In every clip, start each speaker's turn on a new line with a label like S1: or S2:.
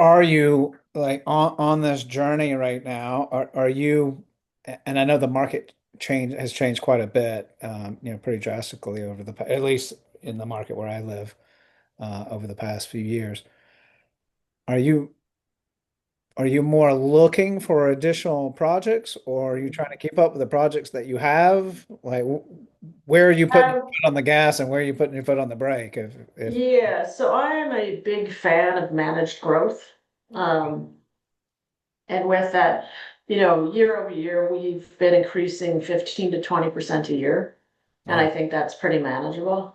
S1: are you like on this journey right now? Are you, and I know the market change has changed quite a bit, pretty drastically over at least in the market where I live, over the past few years. Are you are you more looking for additional projects, or are you trying to keep up with the projects that you have? Like, where are you putting your
S2: Um,
S1: foot on the gas and where are you putting your foot on the brake? If
S2: yeah, so I am a big fan of managed growth. Um, and with that, year over year, we've been increasing 15 to 20% a year. And I
S1: Wow.
S2: think that's pretty manageable.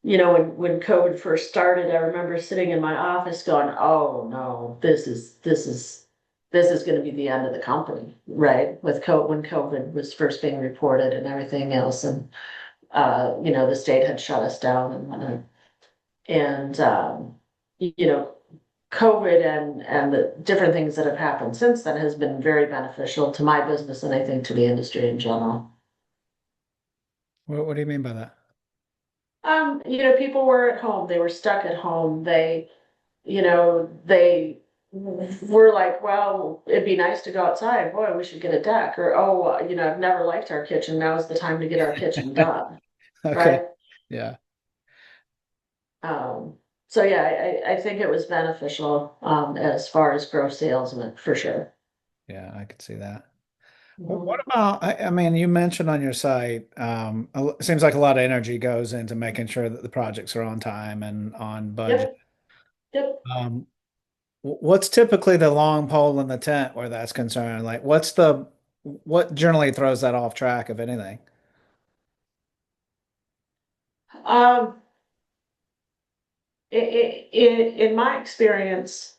S2: When COVID first started, I remember sitting in my office going, "Oh no, this is going to be the end of the company," right? With COVID, when COVID was first being reported and everything else, and the state had shut us down and whatnot. And COVID and the different things that have happened since then has been very beneficial to my business and I think to the industry in general.
S1: What do you mean by that?
S2: People were at home, they were stuck at home. They were like, well, it'd be nice to go outside. Boy, we should get a deck. Or, oh, I've never liked our kitchen. Now's the time to get our kitchen done,
S1: Okay.
S2: right?
S1: Yeah.
S2: Um, so yeah, I think it was beneficial as far as gross sales went for sure.
S1: Yeah, I could see that. What
S2: Mhm.
S1: about, I mean, you mentioned on your site, it seems like a lot of energy goes into making sure that the projects are on time and on budget.
S2: Yep, yep.
S1: Um, what's typically the long pole in the tent where that's concerned? Like, what generally throws that off track, if anything?
S2: Um, in my experience,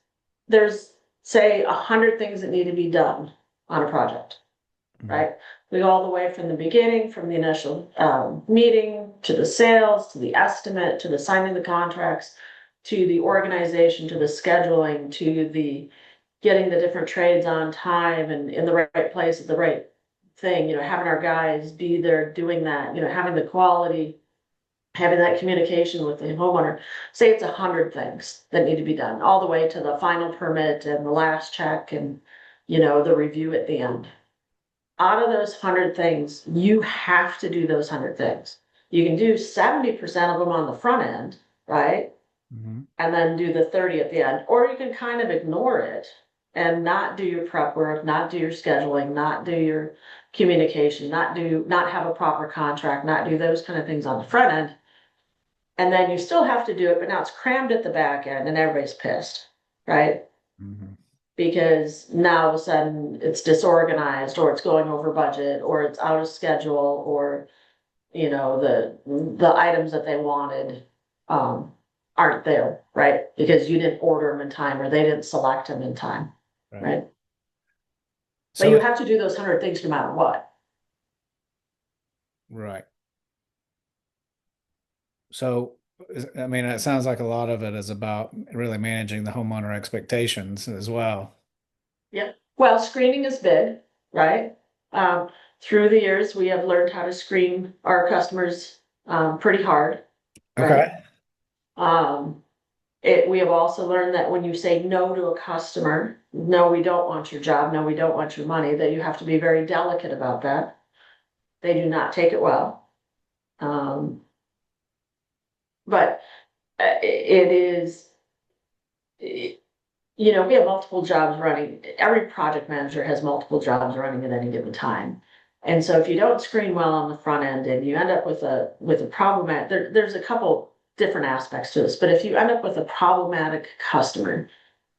S2: there's say 100 things that need to be done on a project,
S1: Mhm.
S2: right? We go all the way from the beginning, from the initial meeting to the sales, to the estimate, to the signing the contracts, to the organization, to the scheduling, to the getting the different trades on time and in the right place at the right thing, having our guys be there doing that, having the quality, having that communication with the homeowner. Say it's 100 things that need to be done, all the way to the final permit and the last check and, the review at the end. Out of those 100 things, you have to do those 100 things. You can do 70% of them on the front end, right?
S1: Mhm.
S2: And then do the 30 at the end. Or you can kind of ignore it and not do your prep work, not do your scheduling, not do your communication, not have a proper contract, not do those kind of things on the front end. And then you still have to do it, but now it's crammed at the back end and everybody's pissed, right?
S1: Mhm.
S2: Because now all of a sudden it's disorganized or it's going over budget or it's out of schedule or the items that they wanted um, aren't there, right? Because you didn't order them in time or they didn't select them in time,
S1: Right.
S2: right? But
S1: So
S2: you
S1: it,
S2: have to do those 100 things no matter what.
S1: right. So, I mean, it sounds like a lot of it is about really managing the homeowner expectations as well.
S2: Yep. Well, screening is big, right? Um, Through the years, we have learned how to screen our customers pretty hard, right?
S1: Okay.
S2: Um, we have also learned that when you say no to a customer, no, we don't want your job, no, we don't want your money, that you have to be very delicate about that. They do not take it well. Um, but it is, we have multiple jobs running. Every project manager has multiple jobs running at any given time. And so if you don't screen well on the front end and you end up with a problematic, there's a couple different aspects to this, but if you end up with a problematic customer,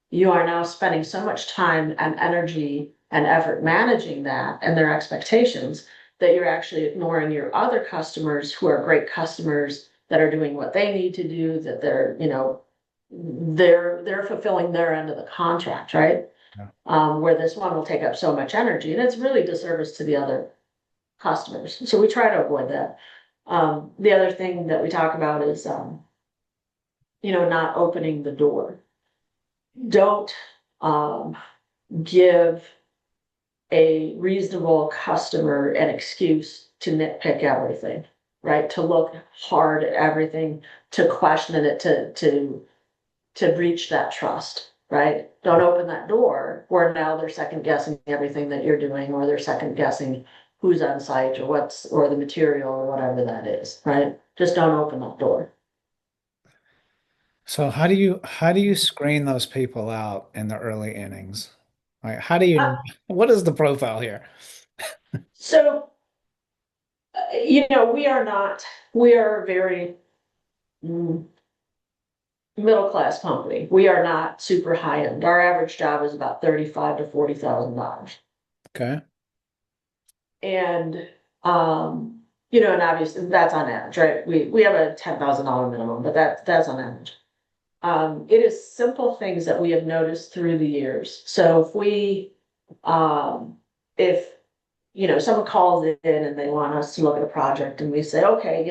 S2: you are now spending so much time and energy and effort managing that and their expectations that you're actually ignoring your other customers who are great customers that are doing what they need to do, that they're fulfilling their end of the contract, right?
S1: Yeah.
S2: Where this one will take up so much energy and it's really disservice to the other customers. So we try to avoid that. The other thing that we talk about is, not opening the door. Don't um, give a reasonable customer an excuse to nitpick everything, right? To look hard at everything, to question it, to breach that trust. right? Don't open that door where now they're second guessing everything that you're doing, or they're second guessing who's on site or or the material or whatever that is, right? Just don't open that door.
S1: So how do you screen those people out in the early innings? Like how do
S2: Uh,
S1: you what is the profile here?
S2: so, we are not, we are a very mm, middle class company. We are not super high end. Our average job is about 35 to $40,000.
S1: Okay.
S2: And, um, and obviously that's on average, right? We have a $10,000 minimum, but that's on average. It is simple things that we have noticed through the years. So um, if, someone calls in and they want us to look at a project and we say, okay,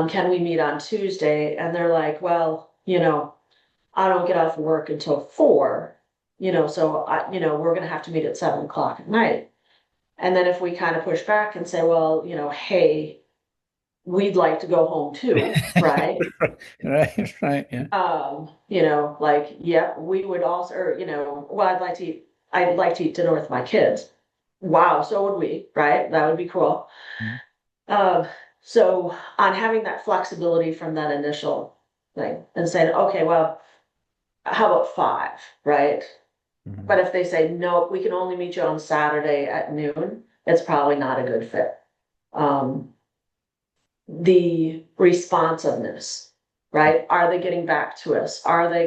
S2: can we meet on Tuesday? And they're like, well, I don't get off work until 4, so we're gonna have to meet at 7 o'clock at night. And then if we kind of push back and say, well, hey, we'd like to go home too, right?
S1: Right, right, yeah.
S2: Like, yeah, we would also, or, well, I'd like to eat dinner with my kids. Wow, so would we, right? That would be cool.
S1: Mhm.
S2: Um, so on having that flexibility from that initial thing and saying, okay, well, how about 5, right? But
S1: Mhm.
S2: if they say, no, we can only meet you on Saturday at noon, it's probably not a good fit. Um, the responsiveness, right? Are they getting back to us? Are they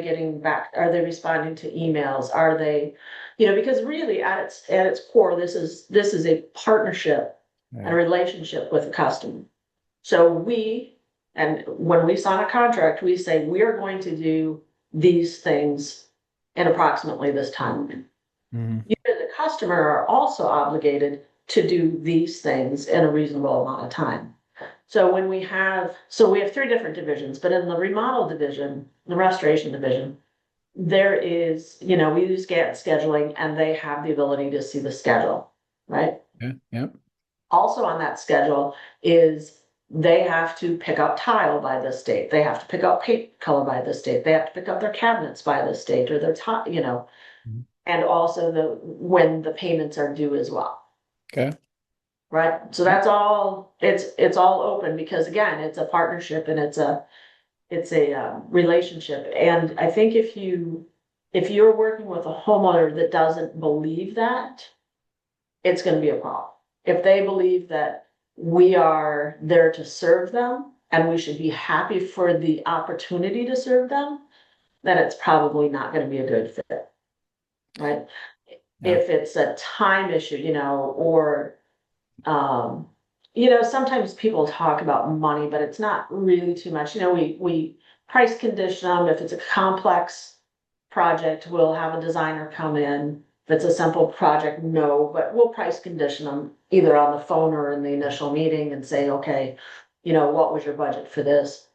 S2: responding to emails? Are they, because really at its core, this is a partnership and a
S1: Right.
S2: relationship with the customer. So and when we sign a contract, we say we are going to do these things in approximately this time.
S1: Mhm.
S2: You as a customer are also obligated to do these things in a reasonable amount of time. So we have 3 different divisions, but in the remodel division, the restoration division, there is, we use Gantt scheduling and they have the ability to see the schedule, right?
S1: Yeah, yeah.
S2: Also on that schedule is they have to pick up tile by this date. They have to pick up paint color by this date. They have to pick up their cabinets by this date or their tile,
S1: Mhm.
S2: and also when the payments are due as well.
S1: Okay.
S2: Right. So
S1: Yeah.
S2: that's all, it's all open because again, it's a partnership and it's a relationship. And I think if you're working with a homeowner that doesn't believe that, it's going to be a problem. If they believe that we are there to serve them and we should be happy for the opportunity to serve them, then it's probably not going to be a good fit, right?
S1: Yeah.
S2: If it's a time issue, or Um, sometimes people talk about money, but it's not really too much. We price condition them. If it's a complex project, we'll have a designer come in. If it's a simple project, no, but we'll price condition them either on the phone or in the initial meeting and say, okay, what was your budget for this?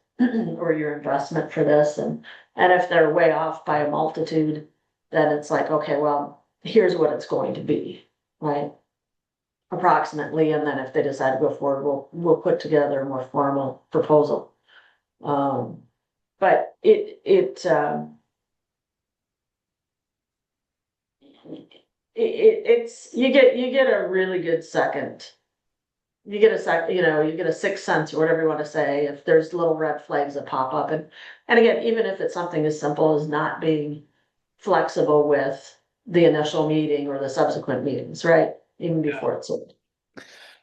S2: Or your investment for this? And if they're way off by a multitude, then it's like, okay, well, here's what it's going to be, right? Approximately, and then if they decide to go forward, we'll put together a more formal proposal. Um, but it's you get a really good second. You get a you get a sixth sense or whatever you want to say if there's little red flags that pop up. And again, even if it's something as simple as not being flexible with the initial meeting or the subsequent meetings, right? Even before it's sold.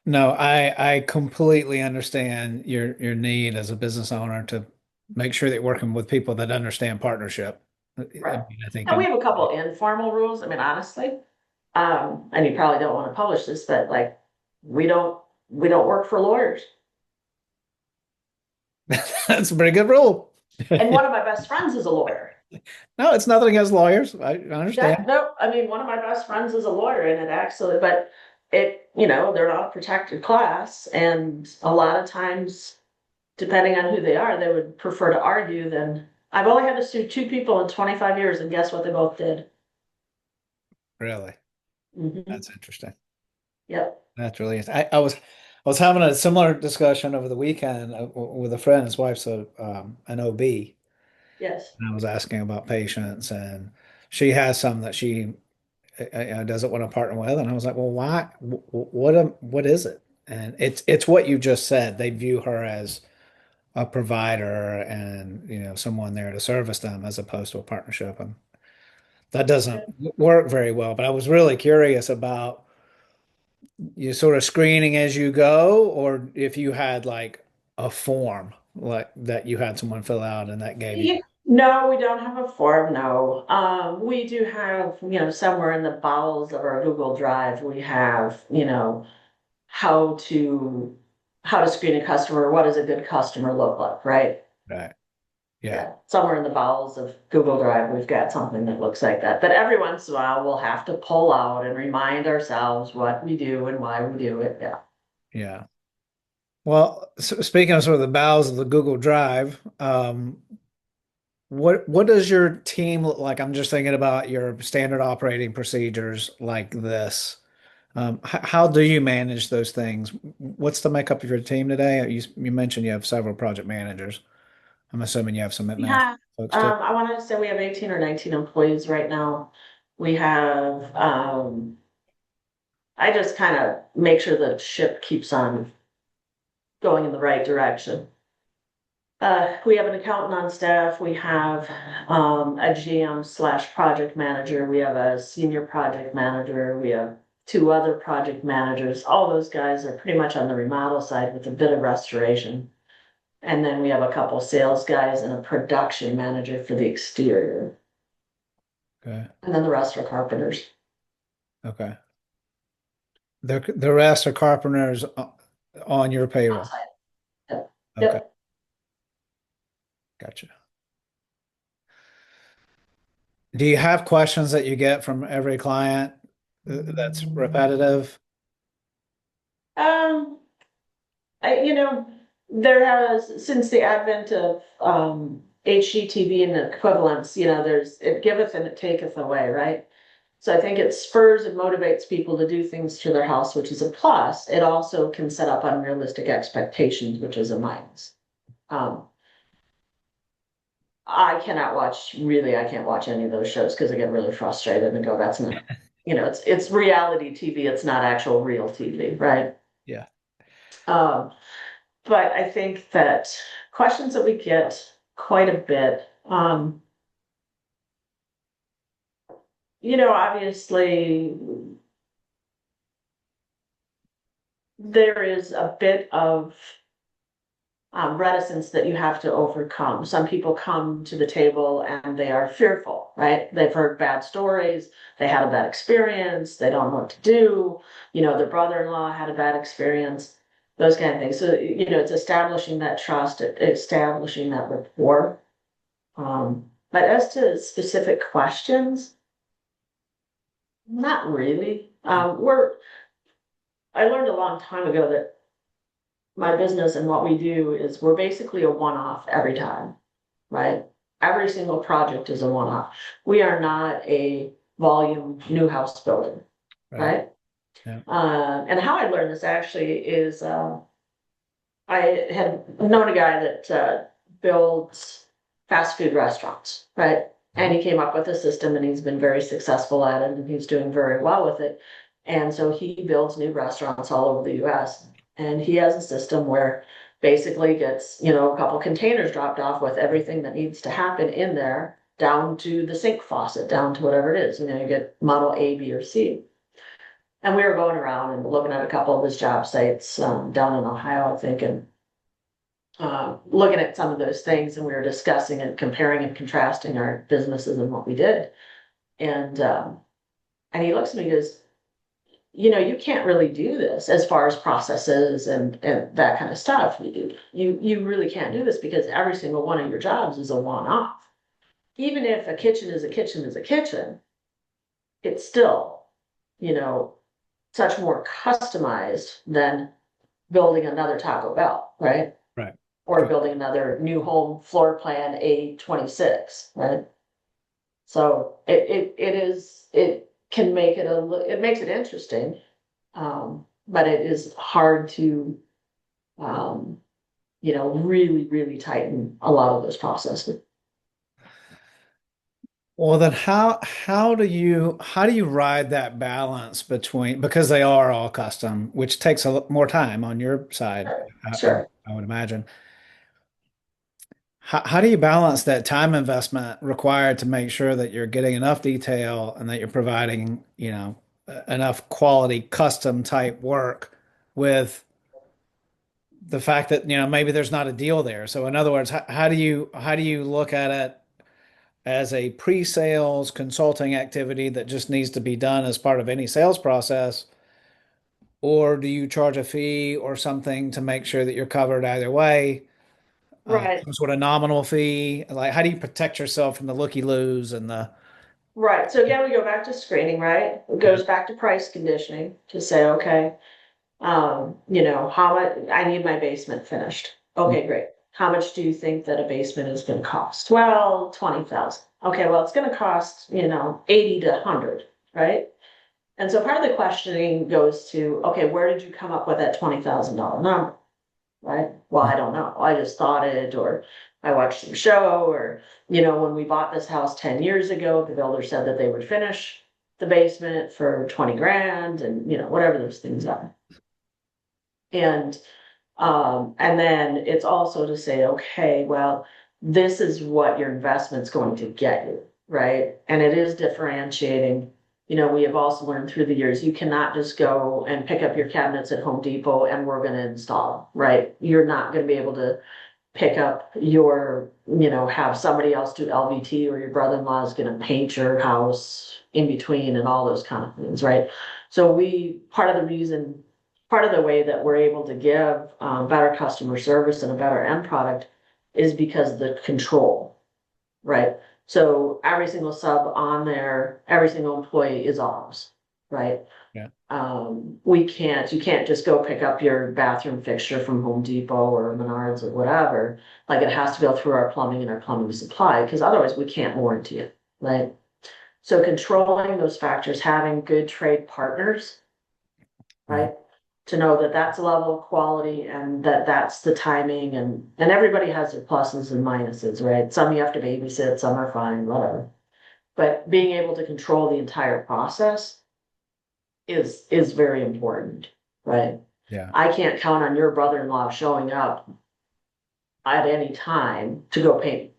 S1: No, I completely understand your need as a business owner to make sure that you're working with people that understand partnership. I
S2: Right.
S1: mean, I think
S2: And we have a couple informal rules. I mean, honestly, and you probably don't want to publish this, but like, we don't, we don't work for lawyers.
S1: that's a pretty good rule.
S2: And one of my best friends is a lawyer.
S1: No, it's nothing against lawyers. I
S2: That,
S1: understand.
S2: no, I mean, one of my best friends is a lawyer and it actually, but they're not a protected class. And a lot of times, depending on who they are, they would prefer to argue than, I've only had to sue 2 people in 25 years and guess what they both did?
S1: Really.
S2: Hmm.
S1: That's interesting.
S2: Yep.
S1: That's really I was having a similar discussion over the weekend with a friend. His wife's an OB,
S2: Yes.
S1: and I was asking about patients, and she has some that she doesn't want to partner with. And I was like, well, why? What is it? And it's what you just said. They view her as a provider and someone there to service them as opposed to a partnership. And that doesn't work very well. But I was really curious about you sort of screening as you go, or if you had like a form like that you had someone fill out and that gave you.
S2: No, we don't have a form, no. We do have, somewhere in the bowels of our Google Drive, we have, how to how to screen a customer, what does a good customer look like, right?
S1: Right. Yeah.
S2: Yeah, somewhere in the bowels of Google Drive, we've got something that looks like that. But every once in a while, we'll have to pull out and remind ourselves what we do and why we do it. Yeah.
S1: Yeah. Well, speaking of sort of the bowels of the Google Drive, what does your team look like? I'm just thinking about your standard operating procedures like this. How do you manage those things? What's the makeup of your team today? You mentioned you have several project managers. I'm assuming you have some admin
S2: Yeah.
S1: folks too.
S2: I want to say we have 18 or 19 employees right now. We have, I just kind of make sure the ship keeps on going in the right direction. We have an accountant on staff. We have a GM/project manager. We have a senior project manager. We have two other project managers. All those guys are pretty much on the remodel side with a bit of restoration. And then we have a couple sales guys and a production manager for the exterior.
S1: Okay.
S2: And then the rest are carpenters
S1: Okay. The rest are carpenters on your payroll.
S2: outside. Yep.
S1: Okay.
S2: Yep.
S1: Gotcha. Do you have questions that you get from every client that's repetitive?
S2: Um, there has, since the advent of HGTV and equivalents, there's it giveth and it taketh away, right? So I think it spurs and motivates people to do things to their house, which is a plus. It also can set up unrealistic expectations, which is a minus. Um, I can't watch any of those shows because I get really frustrated and go, that's not, it's reality TV, it's not actual real TV, right?
S1: Yeah.
S2: Um, but I think that questions that we get quite a bit, obviously there is a bit of reticence that you have to overcome. Some people come to the table and they are fearful, right? They've heard bad stories, they had a bad experience, they don't know what to do, their brother-in-law had a bad experience, those kind of things. So, it's establishing that trust, establishing that rapport. But as to specific questions, not really. I learned a long time ago that my business and what we do is we're basically a one-off every time, right? Every single project is a one-off. We are not a volume new house building,
S1: Right.
S2: right?
S1: Yeah.
S2: And how I learned this actually is I had known a guy that builds fast food restaurants, right? And he came up with a system and he's been very successful at it and he's doing very well with it. And so he builds new restaurants all over the US. And he has a system where basically gets, a couple containers dropped off with everything that needs to happen in there, down to the sink faucet, down to whatever it is. You get model A, B, or C. And we were going around and looking at a couple of his job sites down in Ohio, I think, and looking at some of those things, and we were discussing and comparing and contrasting our businesses and what we did. And he looks at me and goes, you can't really do this as far as processes and that kind of stuff. You really can't do this because every single one of your jobs is a one-off. Even if a kitchen is a kitchen is a kitchen, it's still, you know, such more customized than building another Taco Bell, right?
S1: Right.
S2: Or building another new home floor plan A26, right? So it can make it makes it interesting, but it is hard to um, really tighten a lot of those processes.
S1: Well, then how do you ride that balance between, because they are all custom, which takes more time on your side,
S2: Sure.
S1: I, I,
S2: Sure.
S1: I would imagine. How do you balance that time investment required to make sure that you're getting enough detail and that you're providing, enough quality custom type work with the fact that, maybe there's not a deal there. So in other words, how do you look at it as a pre-sales consulting activity that just needs to be done as part of any sales process? Or do you charge a fee or something to make sure that you're covered either way?
S2: Right.
S1: Some sort of nominal fee? Like, how do you protect yourself from the looky-loos and the,
S2: Right. So again, we go back to screening, right? It goes back to price conditioning to say, okay, how much I need my basement finished. Okay, great. How much do you think that a basement is going to cost? Well, 20,000. Okay, well, it's going to cost, 80 to 100, right? And so part of the questioning goes to, okay, where did you come up with that $20,000 number? Right? Well, I don't know. I just thought it, or I watched some show, or, when we bought this house 10 years ago, the builder said that they would finish the basement for 20 grand and, whatever those things are. And then it's also to say, okay, well, this is what your investment's going to get you, right? And it is differentiating. We have also learned through the years, you cannot just go and pick up your cabinets at Home Depot and we're going to install them, right? You're not going to be able to pick up have somebody else do LVT, or your brother-in-law is going to paint your house in between and all those kind of things, right? So part of the way that we're able to give better customer service and a better end product is because of the control, right? So every single sub on there, every single employee is ours, right?
S1: yeah,
S2: You can't just go pick up your bathroom fixture from Home Depot or Menards or whatever. Like, it has to go through our plumbing and our plumbing supply, because otherwise we can't warranty it, right? So controlling those factors, having good trade partners,
S1: mhm,
S2: right? To know that that's a level of quality and that that's the timing, and everybody has their pluses and minuses, right? Some you have to babysit, some are fine, whatever. But being able to control the entire process is very important, right?
S1: yeah,
S2: I can't count on your brother-in-law showing up at any time to go paint,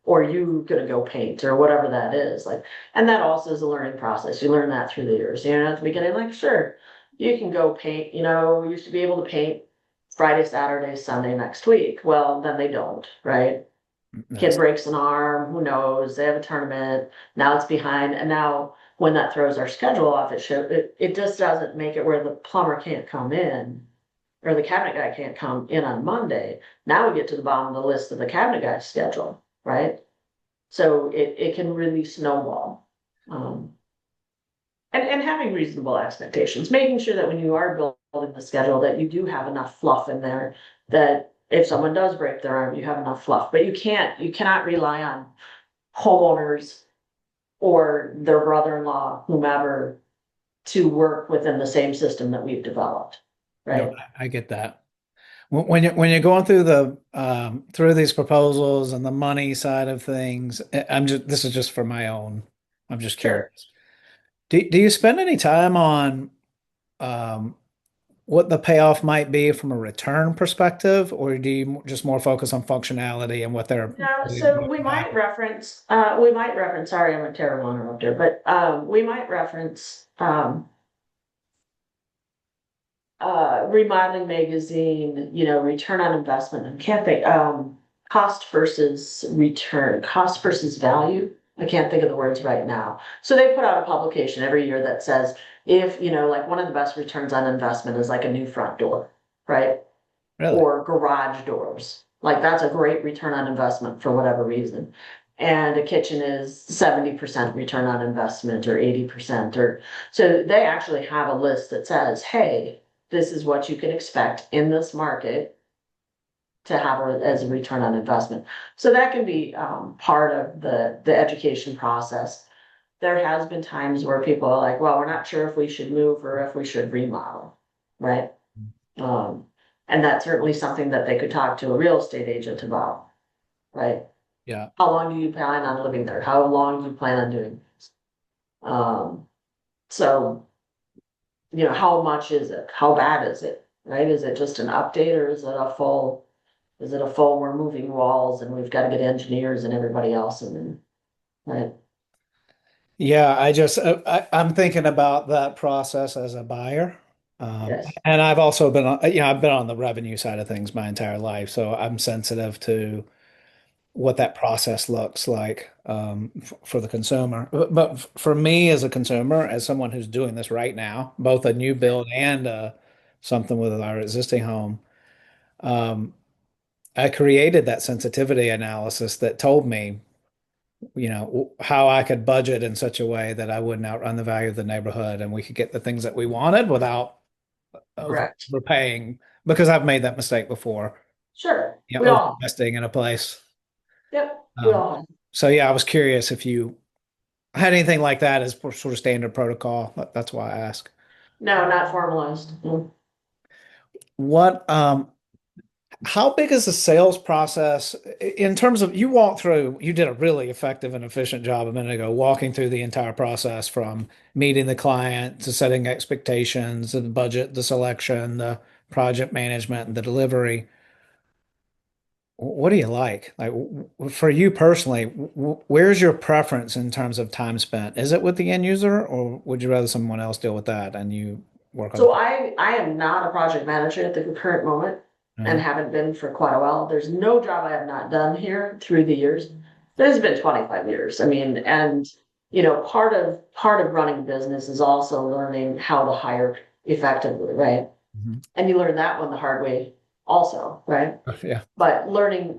S2: or you gonna go paint or whatever that is. Like, and that also is a learning process. You learn that through the years. At the beginning, like, sure, you can go paint, we used to be able to paint Friday, Saturday, Sunday next week. Well, then they don't, right? Kid
S1: yes,
S2: breaks an arm, who knows? They have a tournament. Now it's behind. And now when that throws our schedule off, it just doesn't make it where the plumber can't come in, or the cabinet guy can't come in on Monday. Now we get to the bottom of the list of the cabinet guy's schedule, right? So it can really snowball. Um, and having reasonable expectations, making sure that when you are building the schedule, that you do have enough fluff in there, that if someone does break their arm, you have enough fluff. But you cannot rely on homeowners or their brother-in-law, whomever, to work within the same system that we've developed,
S1: no,
S2: right?
S1: I get that. When you're going through through these proposals and the money side of things, this is just for my own. I'm just curious.
S2: Sure.
S1: Do you spend any time on um, what the payoff might be from a return perspective, or do you just more focus on functionality and what they're
S2: Yeah,
S1: really
S2: so
S1: back?
S2: we might reference, sorry, I'm a terrible interrupter, but we might reference remodeling magazine, return on investment. I can't think, cost versus return, cost versus value. I can't think of the words right now. So they put out a publication every year that says, if, like, one of the best returns on investment is like a new front door, right?
S1: Really?
S2: Or garage doors. Like, that's a great return on investment for whatever reason. And a kitchen is 70% return on investment, or 80%, or so they actually have a list that says, hey, this is what you can expect in this market to have as a return on investment. So that can be part of the education process. There has been times where people are like, well, we're not sure if we should move or if we should remodel, right? Um, and that's certainly something that they could talk to a real estate agent about, right?
S1: Yeah.
S2: How long do you plan on living there? How long do you plan on doing this? Um, so, how much is it? How bad is it? Right? Is it just an update or is it a full, we're moving walls and we've got to get engineers and everybody else in, right?
S1: Yeah, I'm thinking about that process as a buyer.
S2: Yes,
S1: And I've also been on, I've been on the revenue side of things my entire life, so I'm sensitive to what that process looks like for the consumer. But for me as a consumer, as someone who's doing this right now, both a new build and something with our existing home, um, I created that sensitivity analysis that told me, how I could budget in such a way that I wouldn't outrun the value of the neighborhood and we could get the things that we wanted without
S2: correct.
S1: overpaying because I've made that mistake before,
S2: Sure. We
S1: over
S2: all,
S1: investing in a place.
S2: yep, we
S1: Um,
S2: all have.
S1: so yeah, I was curious if you had anything like that as sort of standard protocol. That's why I ask.
S2: No, not formalized. No.
S1: What, how big is the sales process in terms of you did a really effective and efficient job a minute ago, walking through the entire process from meeting the client to setting expectations, the budget, the selection, the project management, and the delivery. What do you like? Like for you personally, where's your preference in terms of time spent? Is it with the end user, or would you rather someone else deal with that and you work on the
S2: So I am not a project manager at the current moment and
S1: uh,
S2: haven't been for quite a while. There's no job I have not done here through the years. There's been 25 years. I mean, and part of running a business is also learning how to hire effectively, right?
S1: mhm.
S2: And you learn that one the hard way also, right?
S1: Yeah,
S2: But learning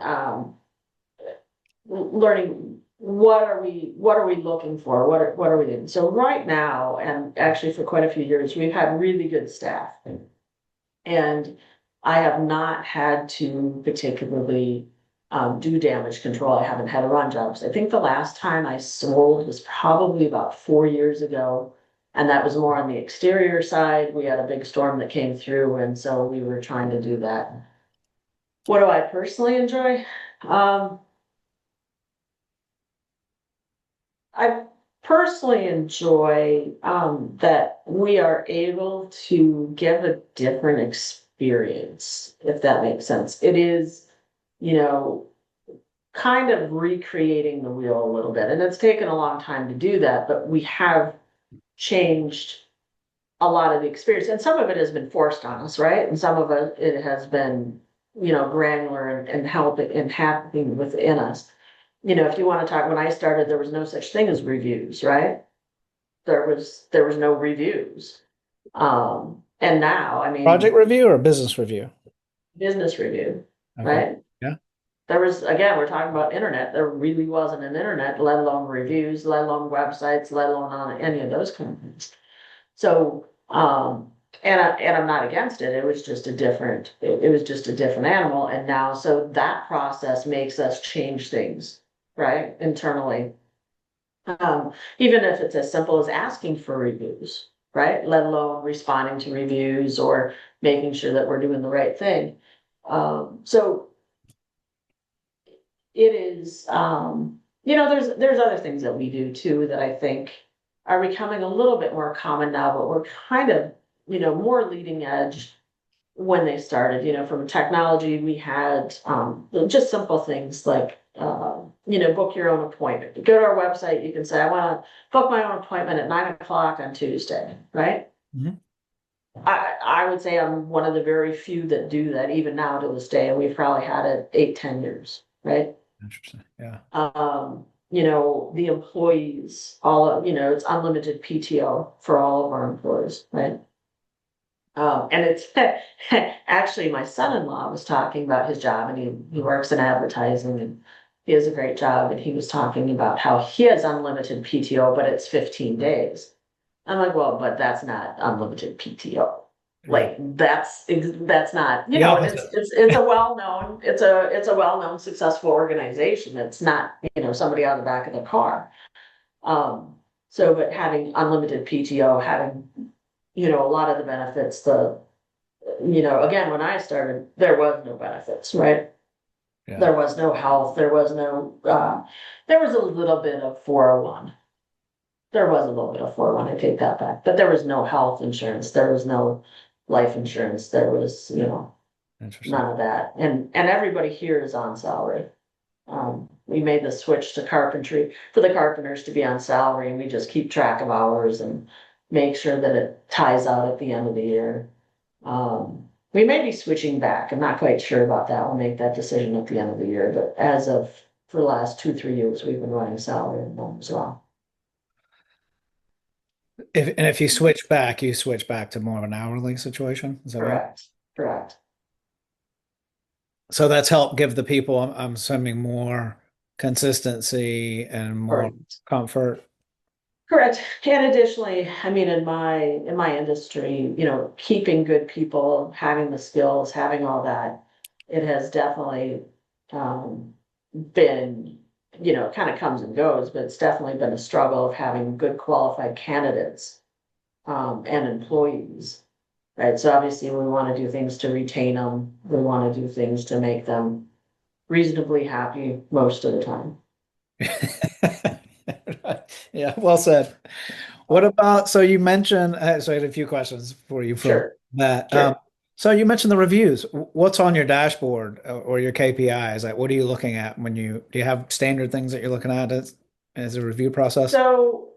S2: what are we looking for? What are we doing? So right now, and actually for quite a few years, we've had really good staff. And I have not had to particularly do damage control. I haven't had to run jobs. I think the last time I sold was probably about 4 years ago. And that was more on the exterior side. We had a big storm that came through, and so we were trying to do that. What do I personally enjoy? Um, I personally enjoy that we are able to give a different experience, if that makes sense. It is, you know, kind of recreating the wheel a little bit. And it's taken a long time to do that, but we have changed a lot of the experience. And some of it has been forced on us, right? And some of it has been, granular and helping and happening within us. If you want to talk, when I started, there was no such thing as reviews, right? There was no reviews. And now, I
S1: project
S2: mean,
S1: review or business review?
S2: business review,
S1: Okay.
S2: right?
S1: Yeah.
S2: There was, again, we're talking about internet. There really wasn't an internet, let alone reviews, let alone websites, let alone on any of those kind of things. So, and I'm not against it. It was just a different animal. And now, so that process makes us change things, right? Internally. Even if it's as simple as asking for reviews, right? Let alone responding to reviews or making sure that we're doing the right thing. So it is, there's other things that we do too that I think are becoming a little bit more common now, but we're kind of, more leading edge when they started. From technology, we had just simple things like, book your own appointment. You go to our website, you can say, I want to book my own appointment at 9 o'clock on Tuesday, right?
S1: Mhm.
S2: I would say I'm one of the very few that do that even now to this day, and we've probably had it 8, 10 years, right?
S1: Interesting. Yeah.
S2: The employees, it's unlimited PTO for all of our employees, right? And it's actually my son-in-law was talking about his job, and he works in advertising, and he has a great job, and he was talking about how he has unlimited PTO, but it's 15 days. I'm like, well, but that's not unlimited PTO.
S1: Yeah.
S2: Like that's not,
S1: The
S2: and it's
S1: opposite.
S2: it's it's a well-known, it's a well-known successful organization. It's not, somebody on the back of the car. Um, so but having unlimited PTO, having, a lot of the benefits, again, when I started, there was no benefits, right?
S1: Yeah,
S2: There was no health, there was a little bit of 401. There was a little bit of 401, I take that back, but there was no health insurance, there was no life insurance, there was,
S1: interesting.
S2: none of that. And everybody here is on salary. We made the switch to carpentry for the carpenters to be on salary, and we just keep track of hours and make sure that it ties out at the end of the year. We may be switching back. I'm not quite sure about that. We'll make that decision at the end of the year, but as of for the last 2, 3 years, we've been running salary as well.
S1: If you switch back, you switch back to more of an hourly situation. Is that what you?
S2: Correct. Correct.
S1: So that's helped give the people, I'm assuming, more consistency and more
S2: Correct.
S1: comfort.
S2: Correct. And additionally, I mean, in my industry, keeping good people, having the skills, having all that, it has definitely been, it kind of comes and goes, but it's definitely been a struggle of having good qualified candidates and employees. Right. So obviously we want to do things to retain them. We want to do things to make them reasonably happy most of the time.
S1: Yeah, well said. What about, so you mentioned, so I had a few questions for you from
S2: Sure.
S1: that.
S2: Sure.
S1: So you mentioned the reviews. What's on your dashboard or your KPIs? Like, what are you looking at when do you have standard things that you're looking at as a review process?
S2: So,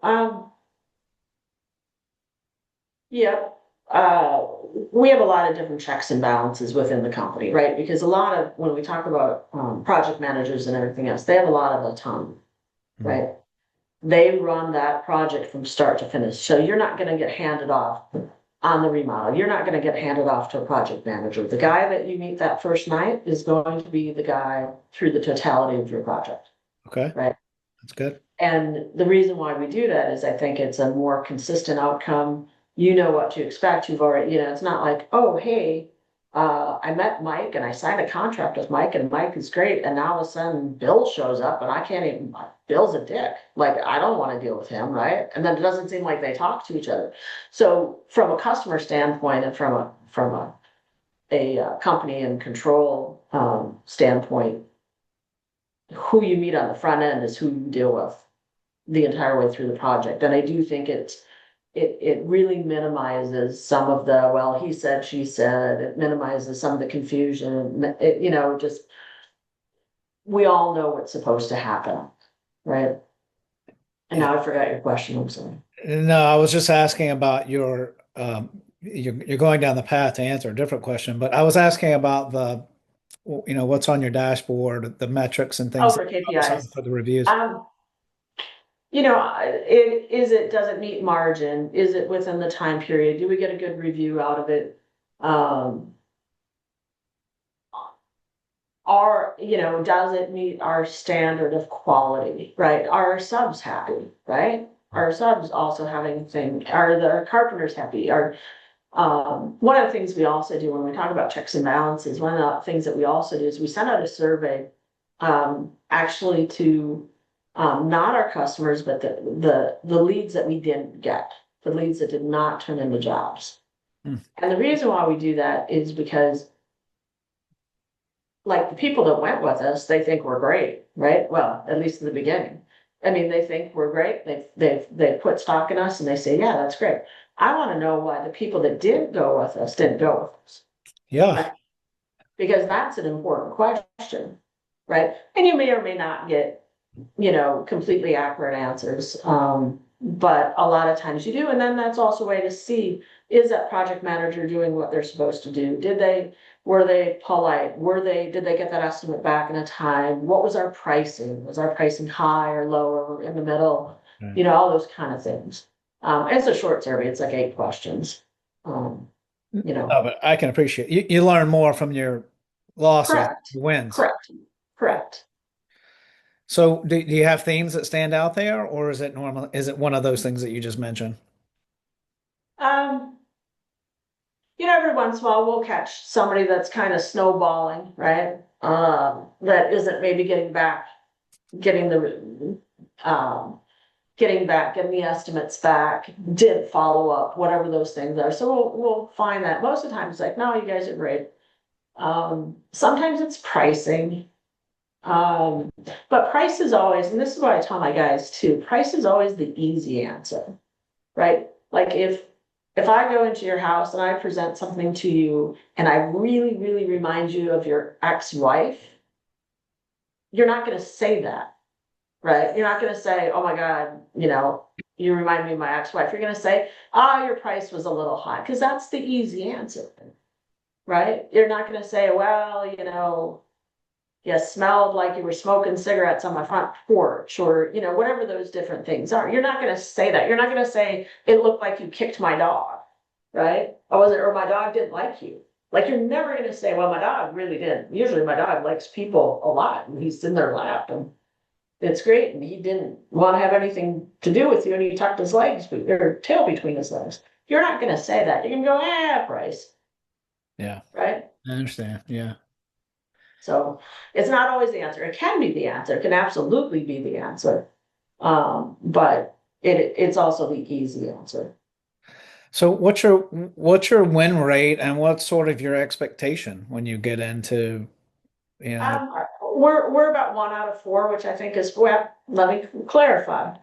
S2: yep. We have a lot of different checks and balances within the company, right? Because a lot of, when we talk about project managers and everything else, they have a lot of autonomy,
S1: Mhm.
S2: right? They run that project from start to finish. So you're not going to get handed off on the remodel. You're not going to get handed off to a project manager. The guy that you meet that first night is going to be the guy through the totality of your project,
S1: Okay,
S2: right?
S1: that's good.
S2: And the reason why we do that is I think it's a more consistent outcome. You know what to expect. You've already, it's not like, oh, hey, I met Mike and I signed a contract with Mike and Mike is great. And now all of a sudden Bill shows up and I can't even, Bill's a dick. Like, I don't want to deal with him, right? And then it doesn't seem like they talk to each other. So from a customer standpoint and from a company and control standpoint, who you meet on the front end is who you deal with the entire way through the project. And I do think it really minimizes some of the, well, he said, she said, it minimizes some of the confusion. Just we all know what's supposed to happen, right? And
S1: Yeah.
S2: now I forgot your question. I'm sorry.
S1: No, I was just asking about you're going down the path to answer a different question, but I was asking about what's on your dashboard, the metrics and things
S2: Oh,
S1: that
S2: for
S1: you focus on
S2: KPIs.
S1: for the reviews.
S2: Um, does it meet margin? Is it within the time period? Do we get a good review out of it? Um, does it meet our standard of quality, right? Are our subs happy, right? Are subs also having thing, are the carpenters happy? One of the things we also do when we talk about checks and balances, one of the things that we also do is we send out a survey, actually to, not our customers, but the leads that we didn't get, the leads that did not turn into jobs.
S1: Hmm.
S2: And the reason why we do that is because like the people that went with us, they think we're great, right? Well, at least in the beginning. I mean, they think we're great. They've put stock in us and they say, yeah, that's great. I want to know why the people that didn't go with us didn't go with us,
S1: Yeah.
S2: right? Because that's an important question, right? And you may or may not get, completely accurate answers. But a lot of times you do. And then that's also a way to see, is that project manager doing what they're supposed to do? Were they polite? Did they get that estimate back in a time? What was our pricing? Was our pricing high or low or in the middle?
S1: Right.
S2: All those kind of things. It's a short survey. It's like 8 questions. Um, you
S1: No,
S2: know,
S1: but I can appreciate you learn more from your losses,
S2: correct,
S1: wins.
S2: correct, correct.
S1: So do you have themes that stand out there, or is it one of those things that you just mentioned?
S2: Um, every once in a while we'll catch somebody that's kind of snowballing, right? That isn't maybe getting the, getting the estimates back, did follow up, whatever those things are. So we'll find that most of the time it's like, no, you guys are great. Sometimes it's pricing. Um, but price is always, and this is what I tell my guys too, price is always the easy answer, right? Like if I go into your house and I present something to you and I really, really remind you of your ex-wife, you're not gonna say that, right? You're not gonna say, oh my God, you remind me of my ex-wife. You're gonna say, ah, your price was a little high, because that's the easy answer, right? You're not gonna say, well, you smelled like you were smoking cigarettes on my front porch, or whatever those different things are. You're not going to say that. You're not going to say it looked like you kicked my dog, right? Or my dog didn't like you. Like, you're never going to say, well, my dog really did. Usually my dog likes people a lot and he's in their lap and it's great, and he didn't want to have anything to do with you, and he tucked his legs or tail between his legs. You're not going to say that. You're going to go, price,
S1: Yeah,
S2: right?
S1: I understand. Yeah.
S2: So it's not always the answer. It can be the answer. It can absolutely be the answer. But it's also the easy answer.
S1: So what's your win rate and what's sort of your expectation when you get into, you know,
S2: Um, we're about 1 out of 4, which I think is, well, let me clarify.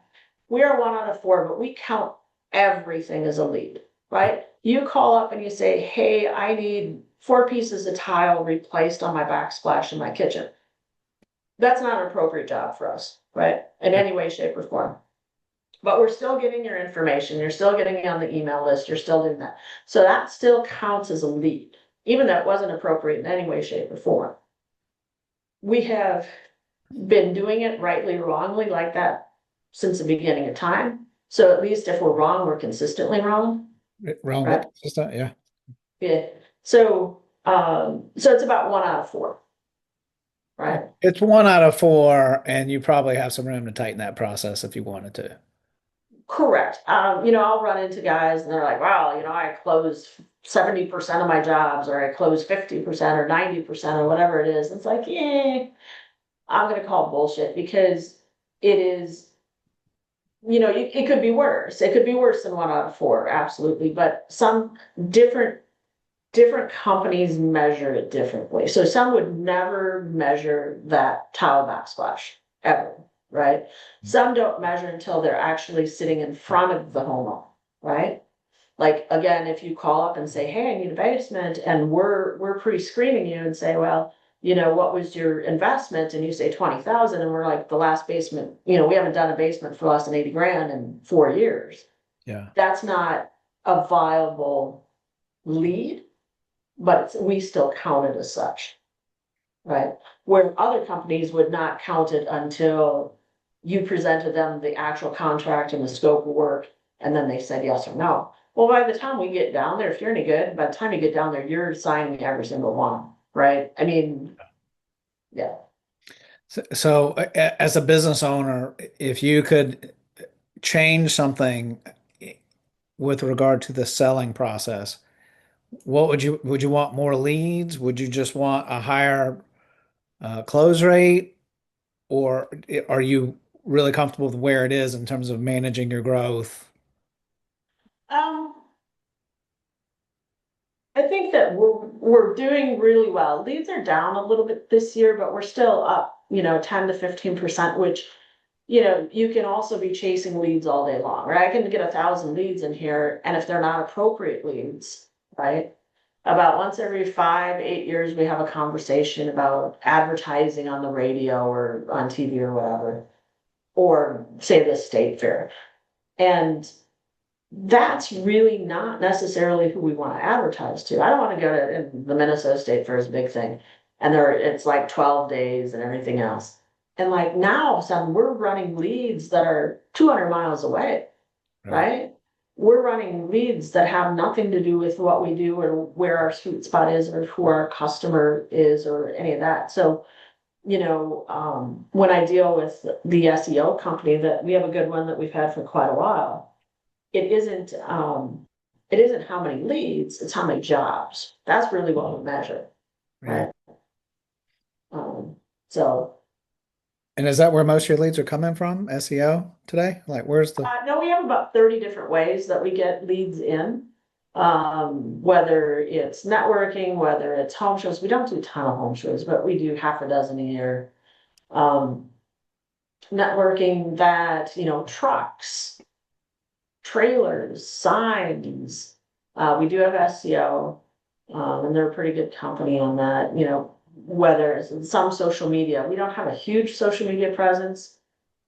S2: We are 1 out of 4, but we count everything as a lead, right? You call up and you say, hey, I need 4 pieces of tile replaced on my backsplash in my kitchen. That's not an appropriate job for us, right? In any way, shape, or form. But we're still getting your information. You're still getting on the email list. You're still doing that. So that still counts as a lead, even though it wasn't appropriate in any way, shape, or form. We have been doing it rightly or wrongly like that since the beginning of time. So at least if we're wrong, we're consistently wrong,
S1: wrong
S2: right?
S1: but consistent? Yeah.
S2: Yeah. So it's about 1 out of 4, right?
S1: It's 1 out of 4, and you probably have some room to tighten that process if you wanted to.
S2: Correct. I'll run into guys and they're like, wow, I closed 70% of my jobs, or I closed 50% or 90% or whatever it is. It's like, yeah, I'm gonna call bullshit, because it is, it could be worse. It could be worse than 1 out of 4, absolutely. But some different different companies measure it differently. So some would never measure that tile backsplash ever, right? Some don't measure until they're actually sitting in front of the homeowner, right? Like, again, if you call up and say, hey, I need a basement, and we're pre-screening you and say, well, what was your investment? And you say 20,000, and we're like, the last basement, we haven't done a basement for less than 80 grand in 4 years.
S1: Yeah.
S2: That's not a viable lead, but we still count it as such, right? Where other companies would not count it until you presented them the actual contract and the scope of work, and then they said yes or no. Well, by the time we get down there, if you're any good, by the time you get down there, you're signing every single one, right? I mean, yeah.
S1: So, as a business owner, if you could change something with regard to the selling process, what would you want more leads? Would you just want a higher close rate, or are you really comfortable with where it is in terms of managing your growth?
S2: Um, I think that we're doing really well. Leads are down a little bit this year, but we're still up, 10 to 15%, which, you can also be chasing leads all day long, right? I can get 1,000 leads in here, and if they're not appropriate leads, right? About once every 5, 8 years, we have a conversation about advertising on the radio or on TV or whatever, or say the state fair. And that's really not necessarily who we want to advertise to. I don't want to go to, and the Minnesota State Fair is a big thing. And it's like 12 days and everything else. And like now, some we're running leads that are 200 miles away,
S1: Right.
S2: right? We're running leads that have nothing to do with what we do or where our sweet spot is or who our customer is or any of that. So, when I deal with the SEO company, that we have a good one that we've had for quite a while, it isn't how many leads, it's how many jobs. That's really what we measure,
S1: Yeah.
S2: right? Um, so
S1: And is that where most of your leads are coming from, SEO today? Like, where's the,
S2: no, we have about 30 different ways that we get leads in. Whether it's networking, whether it's home shows. We don't do a ton of home shows, but we do half a dozen a year. Um, networking that, trucks, trailers, signs. We do have SEO, and they're a pretty good company on that, whether it's in some social media. We don't have a huge social media presence.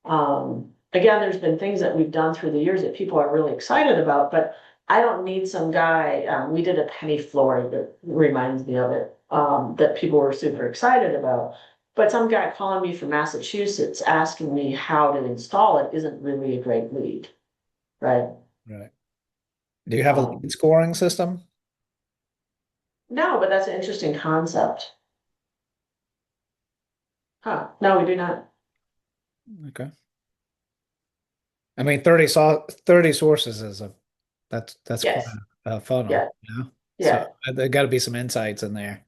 S2: Again, there's been things that we've done through the years that people are really excited about, but I don't need some guy. We did a penny floor that reminds me of it, that people were super excited about. But some guy calling me from Massachusetts asking me how to install it isn't really a great lead, right?
S1: Right. Do you have a
S2: Um,
S1: lead scoring system?
S2: no, but that's an interesting concept. Huh? No, we do not.
S1: Okay. I mean, 30 sources is that's quite
S2: Yes.
S1: a funnel,
S2: Yeah.
S1: So
S2: Yeah.
S1: there got to be some insights in there.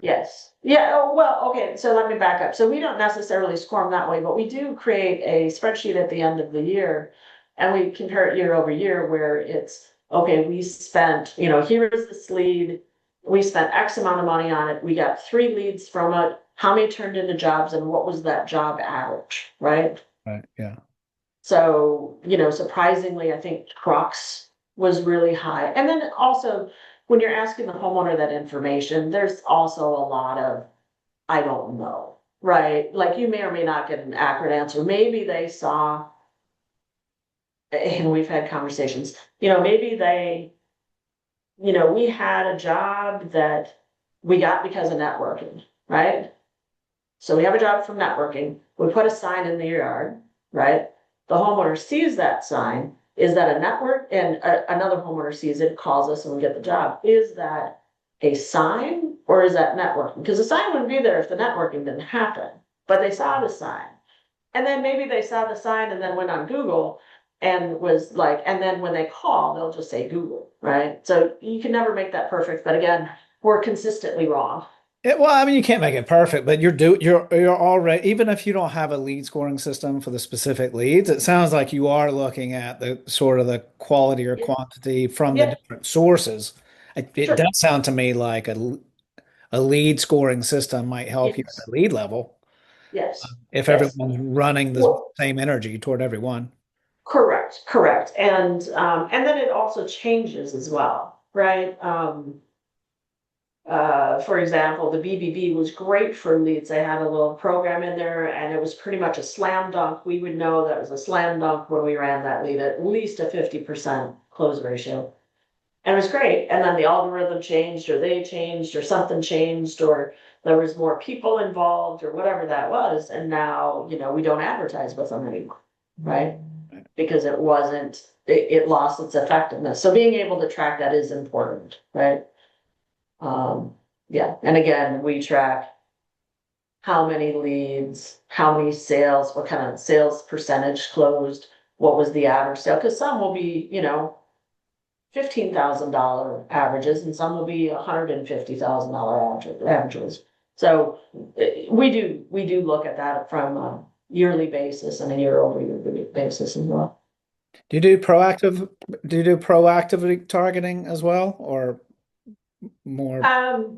S2: Yes. Yeah. Oh, well, okay. So let me back up. So we don't necessarily score them that way, but we do create a spreadsheet at the end of the year and we compare it year over year where it's, okay, we spent, here is this lead. We spent X amount of money on it. We got 3 leads from it. How many turned into jobs and what was that job average, right?
S1: Right. Yeah.
S2: So, surprisingly, I think trucks was really high. And then also, when you're asking the homeowner that information, there's also a lot of, I don't know, right? Like you may or may not get an accurate answer. Maybe they saw, and we've had conversations, maybe we had a job that we got because of networking, right? So we have a job from networking. We put a sign in the yard, right? The homeowner sees that sign. Is that a network? And another homeowner sees it, calls us, and we get the job. Is that a sign or is that networking? Because the sign wouldn't be there if the networking didn't happen. But they saw the sign. And then maybe they saw the sign and then went on Google and was like, and then when they call, they'll just say Google, right? So you can never make that perfect. But again, we're consistently wrong.
S1: Well, I mean, you can't make it perfect, but you're already, even if you don't have a lead scoring system for the specific leads, it sounds like you are looking at the sort of the quality or
S2: Yeah,
S1: quantity from the
S2: yeah,
S1: different sources. It
S2: sure.
S1: does sound to me like a lead scoring system might help you at
S2: Yes.
S1: the lead level
S2: Yes,
S1: if
S2: yes.
S1: everyone's running the
S2: Well,
S1: same energy toward everyone.
S2: correct, correct. And then it also changes as well, right? For example, the BBB was great for leads. They had a little program in there and it was pretty much a slam dunk. We would know that it was a slam dunk when we ran that lead, at least a 50% close ratio. And it was great. And then the algorithm changed, or they changed, or something changed, or there was more people involved, or whatever that was. And now, we don't advertise with them anymore, right? Because it lost its effectiveness. So being able to track that is important, right? Yeah. And again, we track how many leads, how many sales, what kind of sales percentage closed, what was the average sale? Because some will be, $15,000 averages and some will be $150,000 averages. So we do look at that from a yearly basis and a year over year basis as well.
S1: Do you do proactive, do you do proactive targeting as well, or more?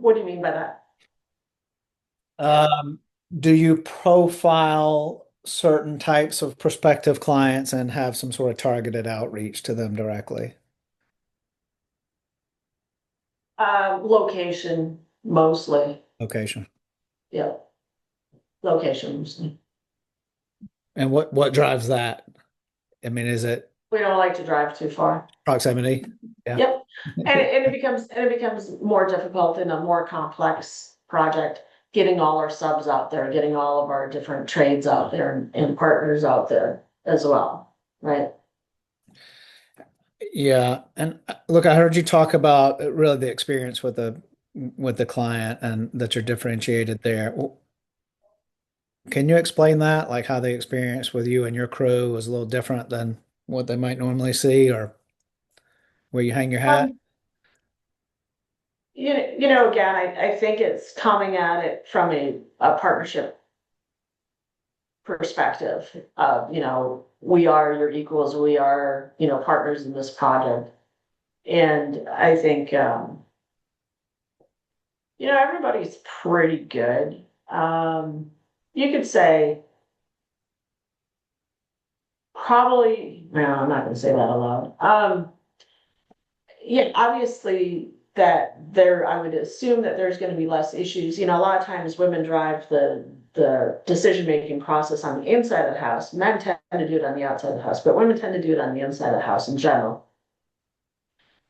S2: What do you mean by that?
S1: Um, do you profile certain types of prospective clients and have some sort of targeted outreach to them directly?
S2: Location mostly.
S1: Location.
S2: Yeah, location mostly.
S1: And what drives that? I mean, is it
S2: We don't like to drive too far.
S1: proximity? Yeah.
S2: Yep. And it becomes more difficult in a more complex project, getting all our subs out there, getting all of our different trades out there and partners out there as well, right?
S1: Yeah. And look, I heard you talk about really the experience with the client and that you're differentiated there. Can you explain that? Like how the experience with you and your crew was a little different than what they might normally see or where you hang your hat?
S2: Um, again, I think it's coming at it from a partnership perspective of, we are your equals, we are, partners in this project. And I think, everybody's pretty good. you could say probably, no, I'm not gonna say that aloud. Yeah, obviously that there, I would assume that there's gonna be less issues. You know, a lot of times women drive the decision-making process on the inside of the house. Men tend to do it on the outside of the house, but women tend to do it on the inside of the house in general.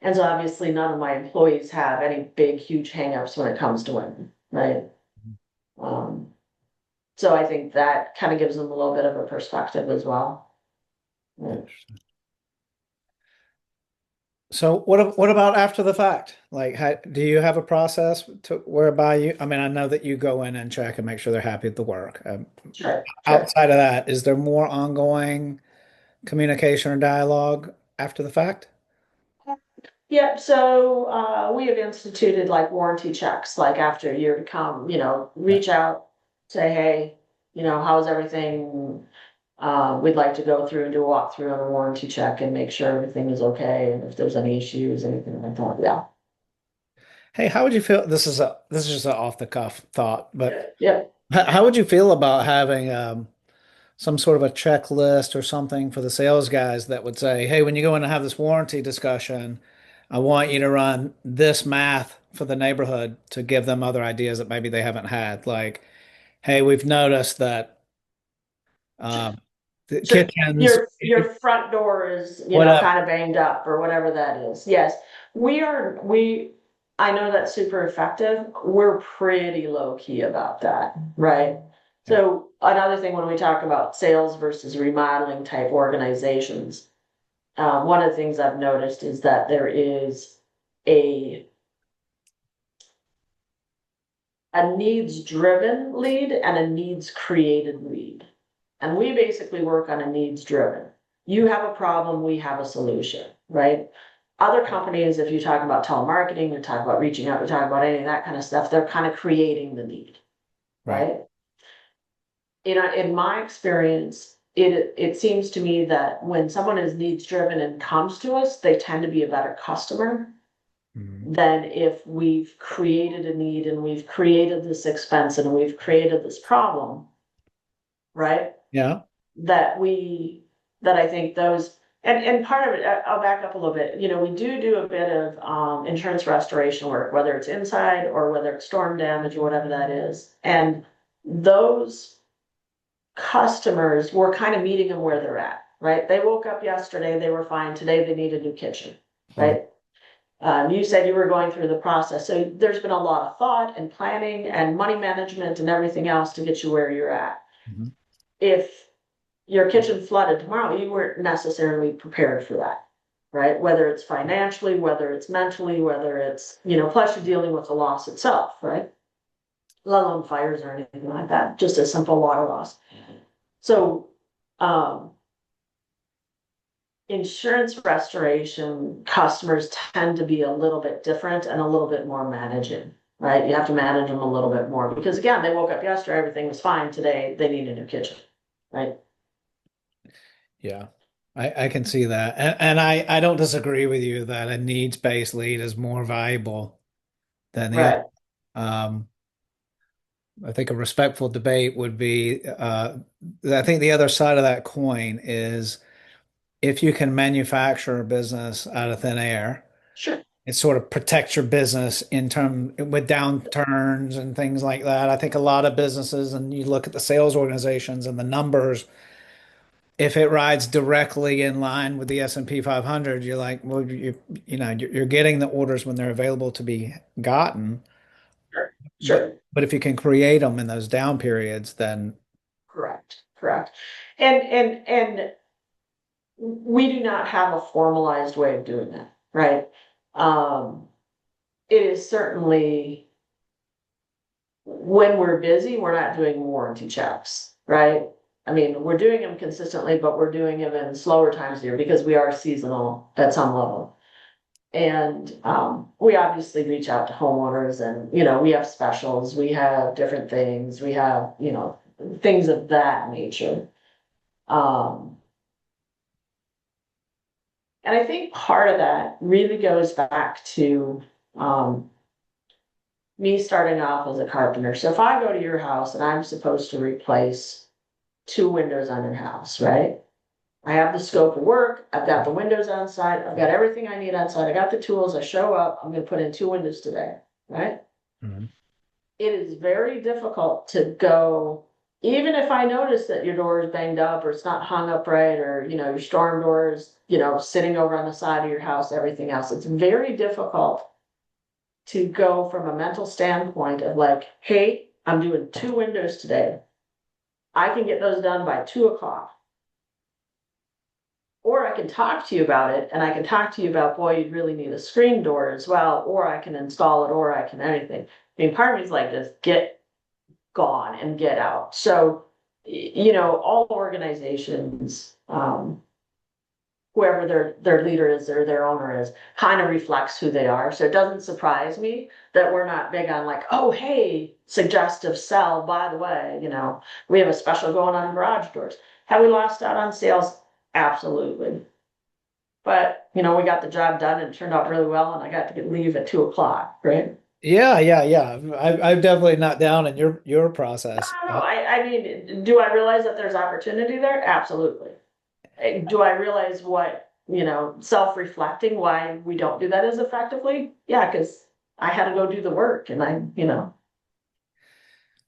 S2: And so obviously none of my employees have any big, huge hangups when it comes to women, right? Um, so I think that kind of gives them a little bit of a perspective as well. Yeah.
S1: Interesting. So what about after the fact? Like, how, do you have a process to whereby you, I mean, I know that you go in and check and make sure they're happy with the work.
S2: Sure, sure.
S1: Outside of that, is there more ongoing communication or dialogue after the fact?
S2: Yep, so we have instituted like warranty checks, like after a year to come,
S1: Yeah.
S2: reach out, say, hey, how's everything? We'd like to go through and do a walkthrough on a warranty check and make sure everything is okay, and if there's any issues, anything like that, yeah.
S1: Hey, how would you feel? This is just an off the cuff thought, but
S2: Yep,
S1: how would you feel about having some sort of a checklist or something for the sales guys that would say, hey, when you go in and have this warranty discussion, I want you to run this math for the neighborhood to give them other ideas that maybe they haven't had. Like, hey, we've noticed that the
S2: so
S1: kitchens,
S2: your front door is,
S1: whatever.
S2: kind of banged up or whatever that is. Yes. We I know that's super effective. We're pretty low key about that, right?
S1: Yeah.
S2: So another thing when we talk about sales versus remodeling type organizations, one of the things I've noticed is that there is a a needs driven lead and a needs created lead. And we basically work on a needs driven. You have a problem, we have a solution, right? Other companies, if you talk about telemarketing, you talk about reaching out, you talk about any of that kind of stuff, they're kind of creating the need,
S1: Right.
S2: right? In my experience, it seems to me that when someone is needs driven and comes to us, they tend to be a better customer
S1: Mhm.
S2: than if we've created a need and we've created this expense and we've created this problem, right?
S1: Yeah.
S2: that we that I think those and part of it, I'll back up a little bit. We do a bit of insurance restoration work, whether it's inside or whether it's storm damage or whatever that is. And those customers, we're kind of meeting them where they're at, right? They woke up yesterday, they were fine. Today they need a new kitchen,
S1: Mhm.
S2: right? You said you were going through the process. So there's been a lot of thought and planning and money management and everything else to get you where you're at.
S1: Mhm.
S2: If your kitchen flooded tomorrow, you weren't necessarily prepared for that, right? Whether it's financially, whether it's mentally, whether it's, plus you're dealing with the loss itself, right? Let alone fires or anything like that, just a simple water loss. So, um, insurance restoration customers tend to be a little bit different and a little bit more managing, right? You have to manage them a little bit more because again, they woke up yesterday, everything was fine. Today, they need a new kitchen, right?
S1: Yeah. I can see that. And I don't disagree with you that a needs-based lead is more valuable than the other.
S2: Right.
S1: Um, I think a respectful debate would be, I think the other side of that coin is if you can manufacture a business out of thin air,
S2: Sure.
S1: it sort of protects your business in term with downturns and things like that. I think a lot of businesses, and you look at the sales organizations and the numbers, if it rides directly in line with the S&P 500, you're like, well, you're getting the orders when they're available to be gotten.
S2: Sure.
S1: But
S2: Sure.
S1: but if you can create them in those down periods, then
S2: Correct, correct. And we do not have a formalized way of doing that, right? Um, it is certainly when we're busy, we're not doing warranty checks, right? I mean, we're doing them consistently, but we're doing them in slower times of year because we are seasonal at some level. And we obviously reach out to homeowners and, we have specials, we have different things, we have, things of that nature. Um, And I think part of that really goes back to um, me starting off as a carpenter. So if I go to your house and I'm supposed to replace two windows on your house, right? I have the scope of work, I've got the windows on site, I've got everything I need on site, I got the tools, I show up, I'm gonna put in two windows today, right?
S1: Mhm.
S2: It is very difficult to go, even if I notice that your door is banged up or it's not hung up right, or your storm door is, sitting over on the side of your house, everything else. It's very difficult to go from a mental standpoint of like, hey, I'm doing two windows today. I can get those done by 2 o'clock. Or I can talk to you about it and I can talk to you about, boy, you'd really need a screen door as well, or I can install it, or I can anything. I mean, part of me is like, just get gone and get out. So, all organizations, whoever their leader is or their owner is, kind of reflects who they are. So it doesn't surprise me that we're not big on like, oh, hey, suggestive sell, by the way, we have a special going on in garage doors. Have we lost out on sales? Absolutely. But, we got the job done and it turned out really well and I got to leave at 2 o'clock, right?
S1: Yeah, yeah, yeah. I'm definitely not down in your process.
S2: I don't know. I mean, do I realize that there's opportunity there? Absolutely. Do I realize what, self-reflecting why we don't do that as effectively? Yeah, because I had to go do the work and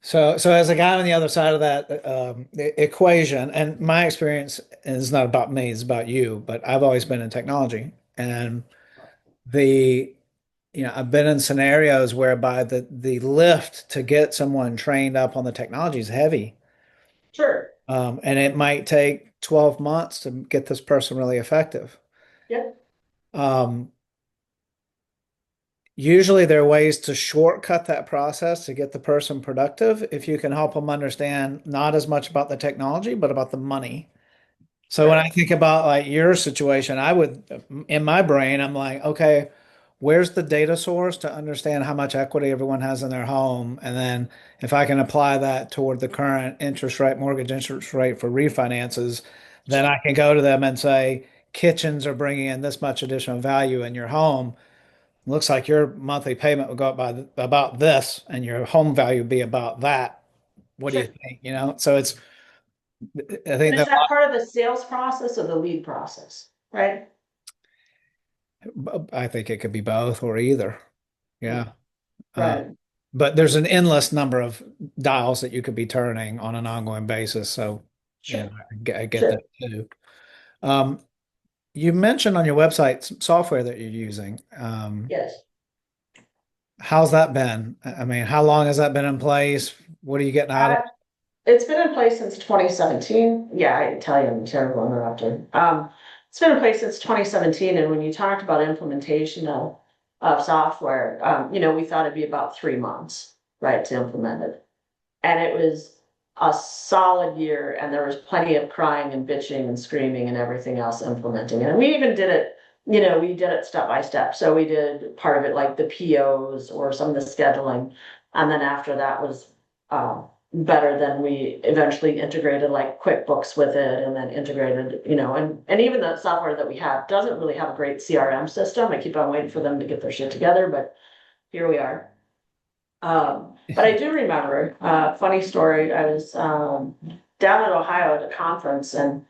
S1: So as a guy on the other side of that equation, and my experience is not about me, it's about you, but I've always been in technology, and the I've been in scenarios whereby the lift to get someone trained up on the technology is heavy,
S2: sure.
S1: and it might take 12 months to get this person really effective.
S2: Yep,
S1: Um, Usually there are ways to shortcut that process to get the person productive if you can help them understand not as much about the technology, but about the money. So when I
S2: sure.
S1: think about like your situation, I would, in my brain, I'm like, okay, where's the data source to understand how much equity everyone has in their home? And then if I can apply that toward the current interest rate, mortgage interest rate for refinances, then I can go to them and say, kitchens are bringing in this much additional value in your home. Looks like your monthly payment will go up by about this, and your home value would be about that. What do you
S2: Sure.
S1: think? So I think
S2: Is
S1: that
S2: that part of the sales process or the lead process? Right?
S1: I think it could be both or either.
S2: Hmm.
S1: Yeah. Uh,
S2: Right.
S1: but there's an endless number of dials that you could be turning on an ongoing basis. So,
S2: Sure.
S1: I get
S2: Sure.
S1: that too. Um, you mentioned on your website some software that you're using.
S2: Yes.
S1: How's that been? I mean, how long has that been in place? What are you getting out of
S2: Uh, It's been in place since 2017. Yeah, I tell you, I'm a terrible interrupter. It's been in place since 2017, and when you talked about implementation of software, we thought it'd be about 3 months, right, to implement it. And it was a solid year, and there was plenty of crying and bitching and screaming and everything else implementing it. And we even did it, we did it step by step. So we did part of it like the POs or some of the scheduling. And then after that was better than we eventually integrated like QuickBooks with it and then integrated, and even the software that we have doesn't really have a great CRM system. I keep on waiting for them to get their shit together, but here we are. But I
S1: it?
S2: do remember, funny story, I was down in Ohio at a conference and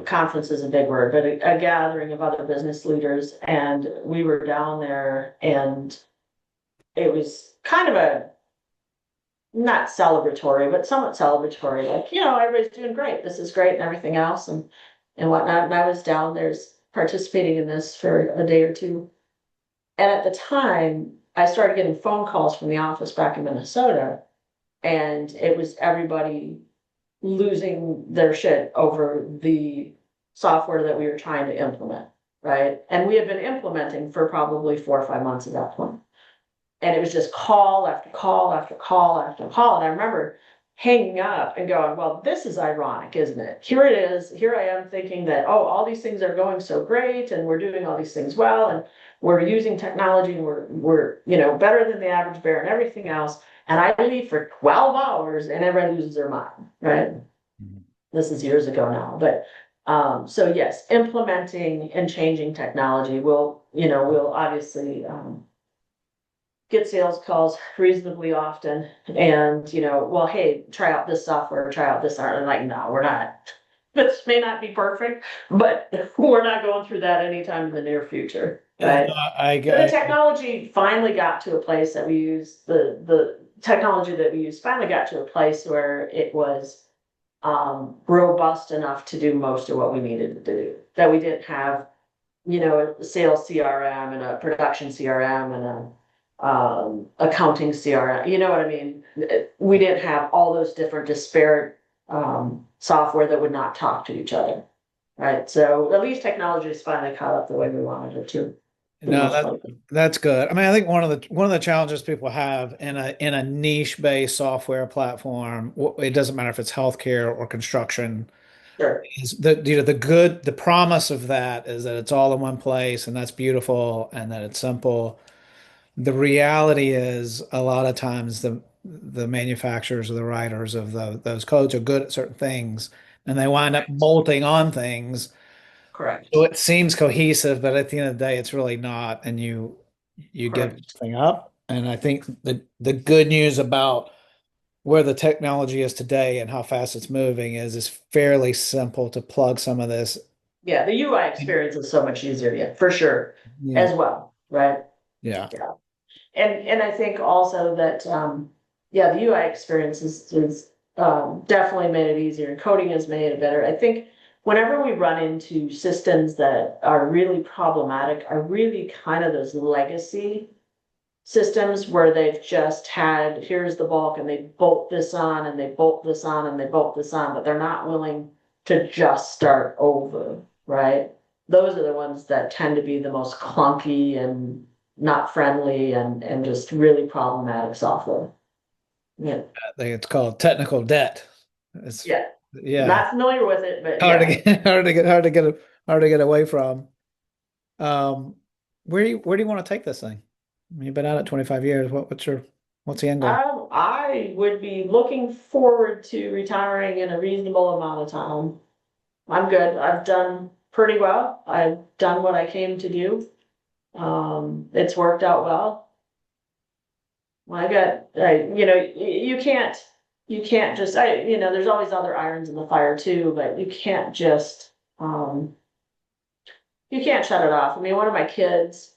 S2: conference is a big word, but a gathering of other business leaders. And we were down there and it was kind of a not celebratory, but somewhat celebratory, like, everybody's doing great. This is great and everything else and whatnot. And I was down there participating in this for a day or two. And at the time, I started getting phone calls from the office back in Minnesota, and it was everybody losing their shit over the software that we were trying to implement, right? And we had been implementing for probably 4 or 5 months at that point. And it was just call after call after call after call. And I remember hanging up and going, well, this is ironic, isn't it? Here it is. Here I am thinking that, oh, all these things are going so great and we're doing all these things well and we're using technology and we're better than the average bear and everything else. And I leave for 12 hours and everybody loses their mind, right? This is years ago now, but so yes, implementing and changing technology will obviously get sales calls reasonably often and, well, hey, try out this software, try out this art. And like, no, we're not. This may not be perfect, but we're not going through that anytime in the near future,
S1: No,
S2: right? But the technology finally got to a place that we use the technology that we use finally got to a place where it was robust enough to do most of what we needed to do. That we didn't have, a sales CRM and a production CRM and a accounting CRM. You know what I mean? We didn't have all those different disparate software that would not talk to each other, right? So at least technology is finally caught up the way we wanted it to, for the
S1: no,
S2: most part.
S1: that's good. I mean, I think one of the challenges people have in a niche-based software platform, it doesn't matter if it's healthcare or construction,
S2: Sure.
S1: is the promise of that is that it's all in one place and that's beautiful and that it's simple. The reality is a lot of times the manufacturers or the writers of those codes are good at certain things and they wind up
S2: Correct.
S1: bolting on things. So
S2: Correct.
S1: it seems cohesive, but at the end of the day, it's really not, and you give
S2: Correct.
S1: something up. And I think the good news about where the technology is today and how fast it's moving is it's fairly simple to plug some of this.
S2: Yeah, the UI experience is so much easier, yeah, for sure,
S1: Yeah,
S2: as well, right?
S1: yeah.
S2: Yeah. And I think also that yeah, the UI experience is definitely made it easier and coding has made it better. I think whenever we run into systems that are really problematic are really kind of those legacy systems where they've just had, here's the bulk and they bolt this on and they bolt this on and they bolt this on, but they're not willing to just start over, right? Those are the ones that tend to be the most clunky and not friendly and just really problematic software. Yeah,
S1: I think it's called technical debt. It's
S2: yeah.
S1: yeah,
S2: Not familiar with it, but
S1: hard to
S2: yeah.
S1: get hard to get away from. Um, where do you want to take this thing? You've been at it 25 years. What's the end goal?
S2: I would be looking forward to retiring in a reasonable amount of time. I'm good. I've done pretty well. I've done what I came to do. It's worked out well. I got, you can't just, there's always other irons in the fire too, but um, you can't shut it off. I mean, one of my kids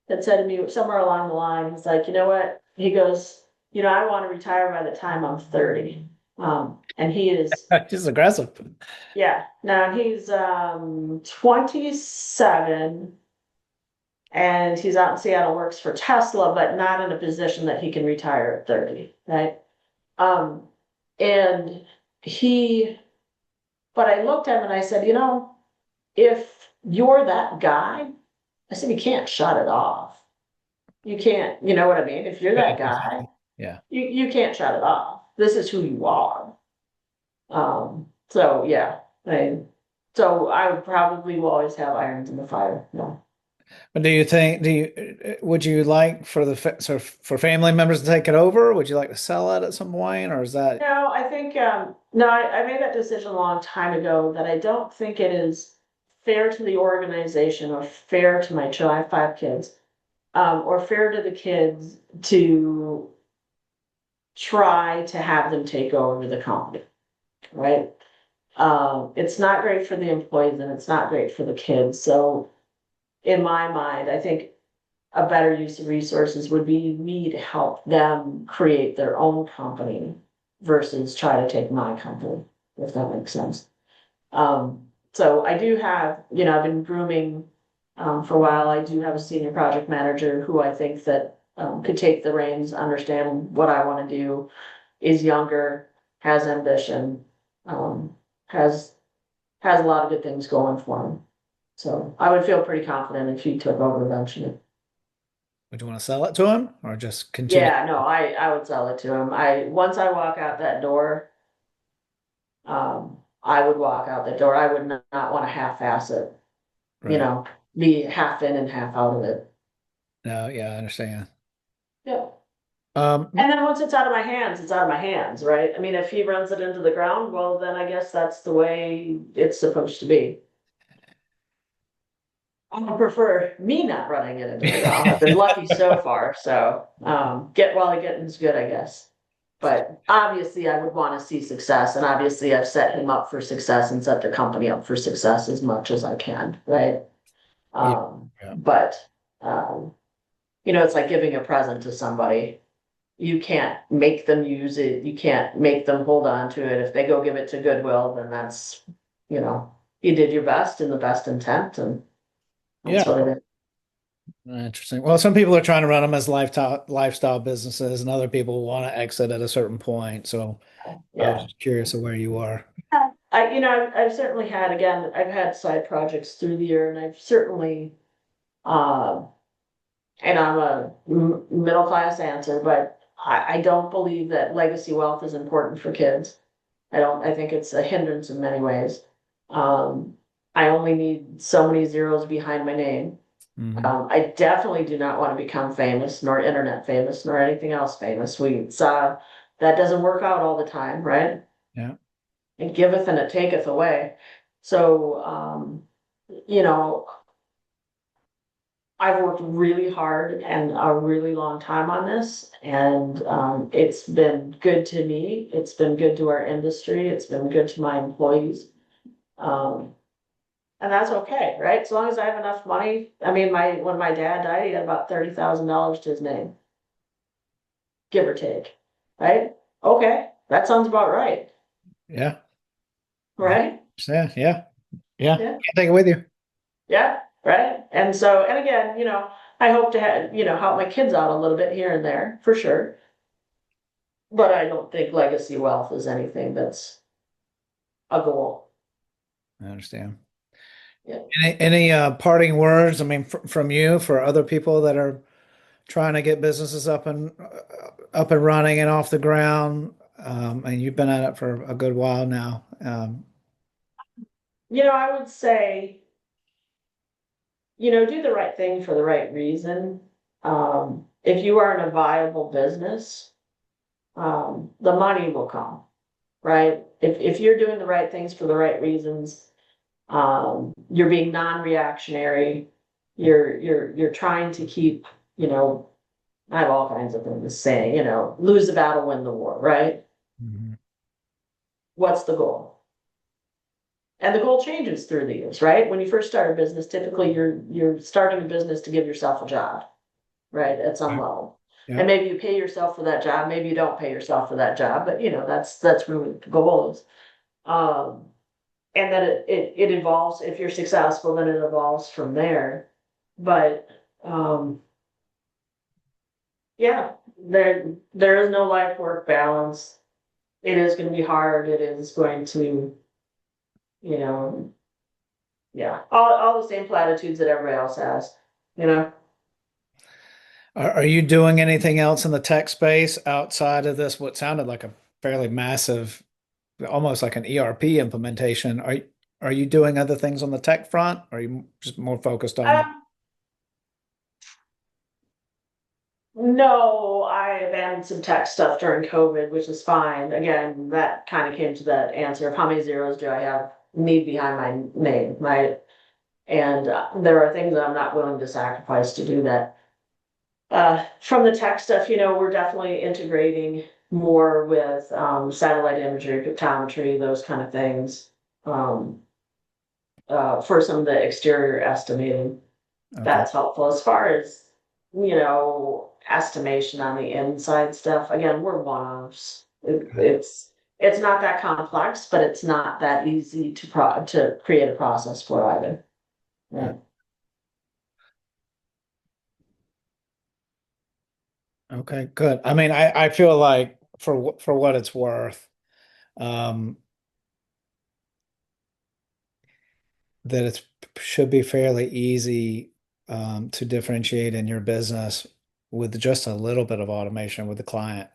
S2: had said to me somewhere along the line, he's like, you know what? He goes, I want to retire by the time I'm 30. And he is,
S1: Just aggressive.
S2: yeah, now he's 27 and he's out in Seattle, works for Tesla, but not in a position that he can retire at 30, right? Um, and he, but I looked at him and I said, if you're that guy, I said, you can't shut it off. You can't, you know what I mean? If you're that guy,
S1: Yeah.
S2: you can't shut it off. This is who you are. So yeah, so I probably will always have irons in the fire. No.
S1: But would you like for sort of for family members to take it over? Would you like to sell it at some point, or is that
S2: No, I think, no, I made that decision a long time ago that I don't think it is fair to the organization or fair to my children. I have 5 kids, or fair to the kids to try to have them take over the company, right? It's not great for the employees and it's not great for the kids. So in my mind, I think a better use of resources would be me to help them create their own company versus try to take my company, if that makes sense. So I do have, I've been grooming for a while. I do have a senior project manager who I think that could take the reins, understand what I want to do, is younger, has ambition, um, has has a lot of good things going for him. So I would feel pretty confident if he took over eventually.
S1: would you want to sell it to him or just continue?
S2: Yeah, no, I would sell it to him. Once I walk out that door, I would walk out the door. I would not want to half-ass it, you
S1: Right.
S2: know, be half in and half out of it.
S1: No, yeah, I understand.
S2: Yeah.
S1: Um,
S2: And then once it's out of my hands, it's out of my hands, right? I mean, if he runs it into the ground, well, then I guess that's the way it's supposed to be. I would prefer me not running it into the ground. I've been lucky so far, so get while the getting's good, I guess. But obviously, I would want to see success, and obviously, I've set him up for success and set the company up for success as much as I can, right?
S1: Yeah. Yeah.
S2: But um, it's like giving a present to somebody. You can't make them use it. You can't make them hold on to it. If they go give it to Goodwill, then that's, you did your best in the best intent, and that's
S1: Yeah.
S2: what it is.
S1: Interesting. Well, some people are trying to run them as lifestyle businesses, and other people want to exit at a certain point. So I was
S2: Yeah.
S1: just curious of where you are.
S2: I've certainly had, again, I've had side projects through the year, and I've certainly, um, and I'm a middle class answer, but I don't believe that legacy wealth is important for kids. I think it's a hindrance in many ways. Um, I only need so many zeros behind my name.
S1: Hmm.
S2: I definitely do not want to become famous, nor internet famous, nor anything else famous. We saw that doesn't work out all the time, right?
S1: Yeah.
S2: It giveth and it taketh away. So, you know, I've worked really hard and a really long time on this, and it's been good to me. It's been good to our industry. It's been good to my employees. Um, and that's okay, right? As long as I have enough money. I mean, when my dad died, he had about $30,000 to his name, give or take, right? Okay, that sounds about right,
S1: Yeah.
S2: right?
S1: Yeah. Yeah. Yeah.
S2: Yeah.
S1: Can't take it with you.
S2: Yeah, right. And so, and again, I hope to have, help my kids out a little bit here and there for sure. But I don't think legacy wealth is anything that's a goal.
S1: I understand.
S2: Yeah.
S1: Any parting words? I mean, from you for other people that are trying to get businesses up and running and off the ground. And you've been at it for a good while now.
S2: I would say, do the right thing for the right reason. If you are in a viable business, the money will come, right? If you're doing the right things for the right reasons, you're being non-reactionary, you're trying to keep, you know, I have all kinds of things to say, lose the battle, win the war, right?
S1: Mhm.
S2: What's the goal? And the goal changes through the years, right? When you first start a business, typically you're starting a business to give yourself a job, right? At some
S1: Yeah.
S2: level.
S1: Yeah.
S2: And maybe you pay yourself for that job, maybe you don't pay yourself for that job, but that's really the goal is. Um, and then it evolves. If you're successful, then it evolves from there. But um, yeah, there is no life work balance. It is going to be hard. It is going to, you know, yeah, all the same platitudes that everybody else has, you know.
S1: Are you doing anything else in the tech space outside of this? What sounded like a fairly massive, almost like an ERP implementation. Are you doing other things on the tech front? Or are you just more focused on?
S2: Um, no, I abandoned some tech stuff during COVID, which is fine. Again, that kind of came to that answer of how many zeros do I have need behind my name, right? And there are things that I'm not willing to sacrifice to do that. From the tech stuff, we're definitely integrating more with satellite imagery, pictometry, those kind of things, um, for some of the exterior estimating.
S1: Okay.
S2: That's helpful. As far as, estimation on the inside stuff, again, we're one-offs. It's not that complex, but it's not that easy to create a process for either.
S1: Okay.
S2: Yeah.
S1: Okay, good. I mean, I feel like for what it's worth, um, that it should be fairly easy to differentiate in your business with just a little bit of automation with the client.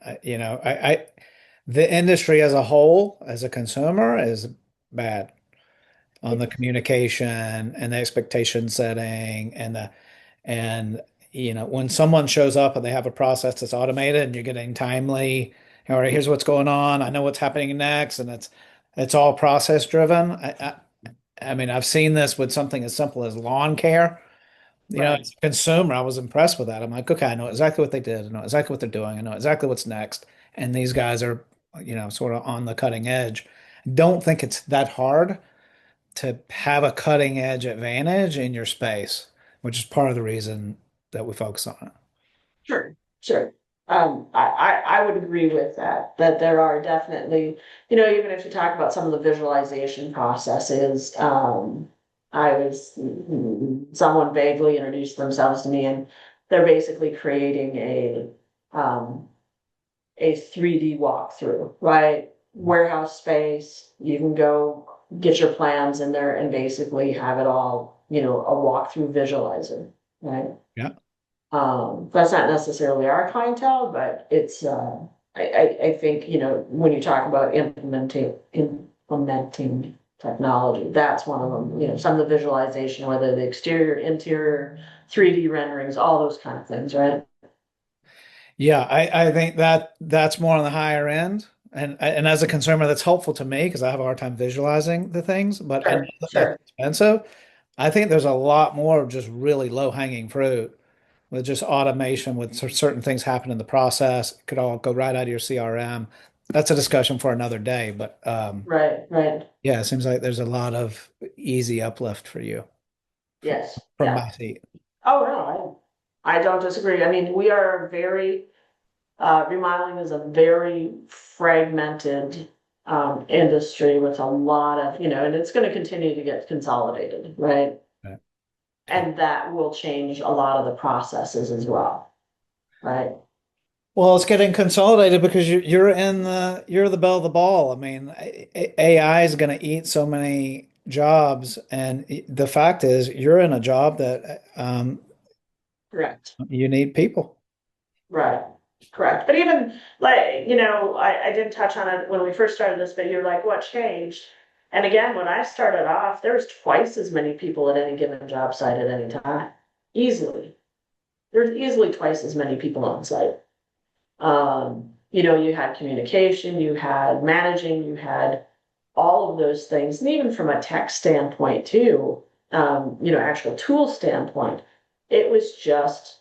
S1: The industry as a whole, as a consumer, is bad on the communication and the expectation setting and when someone shows up and they have a process that's automated and you're getting timely, all right, here's what's going on. I know what's happening next, and it's all process driven. I mean, I've seen this with something as simple as lawn care.
S2: Right.
S1: As a consumer, I was impressed with that. I'm like, okay, I know exactly what they did. I know exactly what they're doing. I know exactly what's next. And these guys are, sort of on the cutting edge. Don't think it's that hard to have a cutting edge advantage in your space, which is part of the reason that we focus on it.
S2: Sure, sure. I would agree with that, that there are definitely, even if you talk about some of the visualization processes, someone vaguely introduced themselves to me and they're basically creating um, a 3D walkthrough, right? Warehouse space, you can go get your plans in there and basically have it all, a walkthrough visualizer, right?
S1: Yeah.
S2: That's not necessarily our clientele, but I think, when you talk about implementing technology, that's one of them, some of the visualization, whether the exterior, interior, 3D renderings, all those kind of things, right?
S1: Yeah, I think that's more on the higher end. And as a consumer, that's helpful to me because I have a hard time visualizing the things, but I know
S2: Sure,
S1: that that's
S2: sure.
S1: expensive. I think there's a lot more of just really low hanging fruit with just automation with certain things happen in the process. It could all go right out of your CRM. That's a discussion for another day, but
S2: Right, right.
S1: yeah, it seems like there's a lot of easy uplift for you from,
S2: Yes,
S1: from
S2: yeah.
S1: my seat.
S2: Oh, no, I don't disagree. I mean, we are very remodeling is a very fragmented industry with a lot of, and it's going to continue to get consolidated, right?
S1: Right. Yeah.
S2: And that will change a lot of the processes as well, right?
S1: Well, it's getting consolidated because you're the belle of the ball. I mean, AI is going to eat so many jobs, and the fact is, you're in a job that
S2: Correct.
S1: you need people.
S2: Right. Correct. But even like, I did touch on it when we first started this, but you're like, what changed? And again, when I started off, there was twice as many people at any given job site at any time. Easily. There's easily twice as many people on site. You had communication, you had managing, you had all of those things, and even from a tech standpoint too, actual tool standpoint, it was just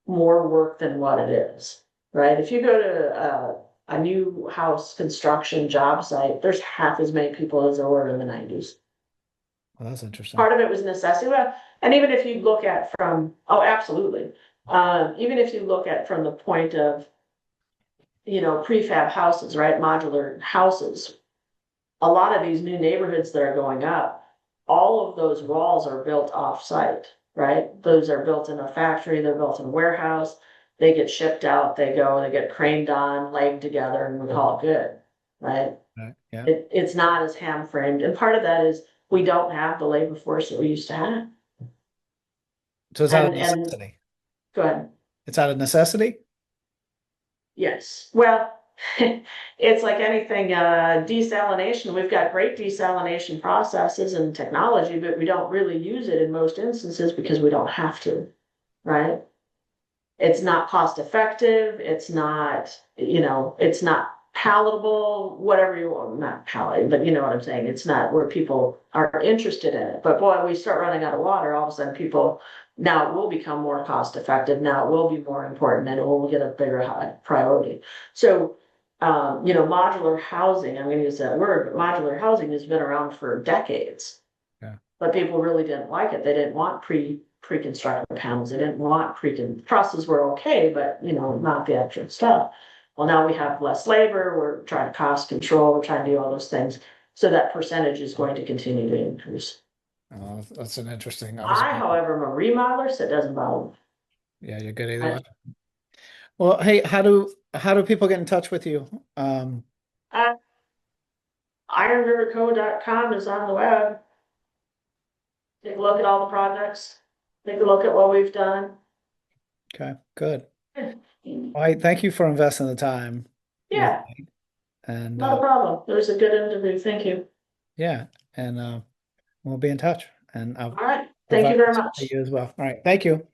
S2: more work than what it is, right? If you go to a new house construction job site, there's half as many people as there were in the 90s.
S1: Well, that's interesting.
S2: Part of it was necessity. Well, and even if you look at from, oh, absolutely. Even if you look at from the point of, prefab houses, right? Modular houses, a lot of these new neighborhoods that are going up, all of those walls are built off-site, right? Those are built in a factory, they're built in a warehouse, they get shipped out, they get craned on, laid together, and we call it good, right?
S1: Right. Yeah.
S2: It's not as ham-framed, and part of that is we don't have the labor force that we used to have.
S1: So it's out of
S2: And
S1: necessity.
S2: go ahead.
S1: It's out of necessity.
S2: Yes. Well, it's like anything, desalination. We've got great desalination processes and technology, but we don't really use it in most instances because we don't have to, right? It's not cost effective. It's not palatable, whatever you want, not palatable, but you know what I'm saying. It's not where people are interested in it. But boy, we start running out of water, all of a sudden now it will become more cost effective. Now it will be more important and it will get a bigger high priority. So, modular housing, I'm going to use that word, but modular housing has been around for decades,
S1: Yeah.
S2: but people really didn't like it. They didn't want pre-constructed panels. They didn't want trusses were okay, but not the extra stuff. Well, now we have less labor. We're trying to cost control. We're trying to do all those things. So that percentage is going to continue to increase.
S1: That's an interesting
S2: I,
S1: observation.
S2: however, am a remodeler, so it doesn't bother me.
S1: Yeah, you're good either way.
S2: I,
S1: Well, hey, how do people get in touch with you?
S2: I, ironriverco.com is on the web. Take a look at all the projects. Take a look at what we've done.
S1: Okay, good. All right, thank you for investing the time with
S2: Yeah,
S1: me. And
S2: not a problem. It was a good interview. Thank you.
S1: yeah, and we'll be in touch. And I'll
S2: All right. Thank
S1: provide
S2: you very
S1: this to
S2: much.
S1: you as well. All right, thank you.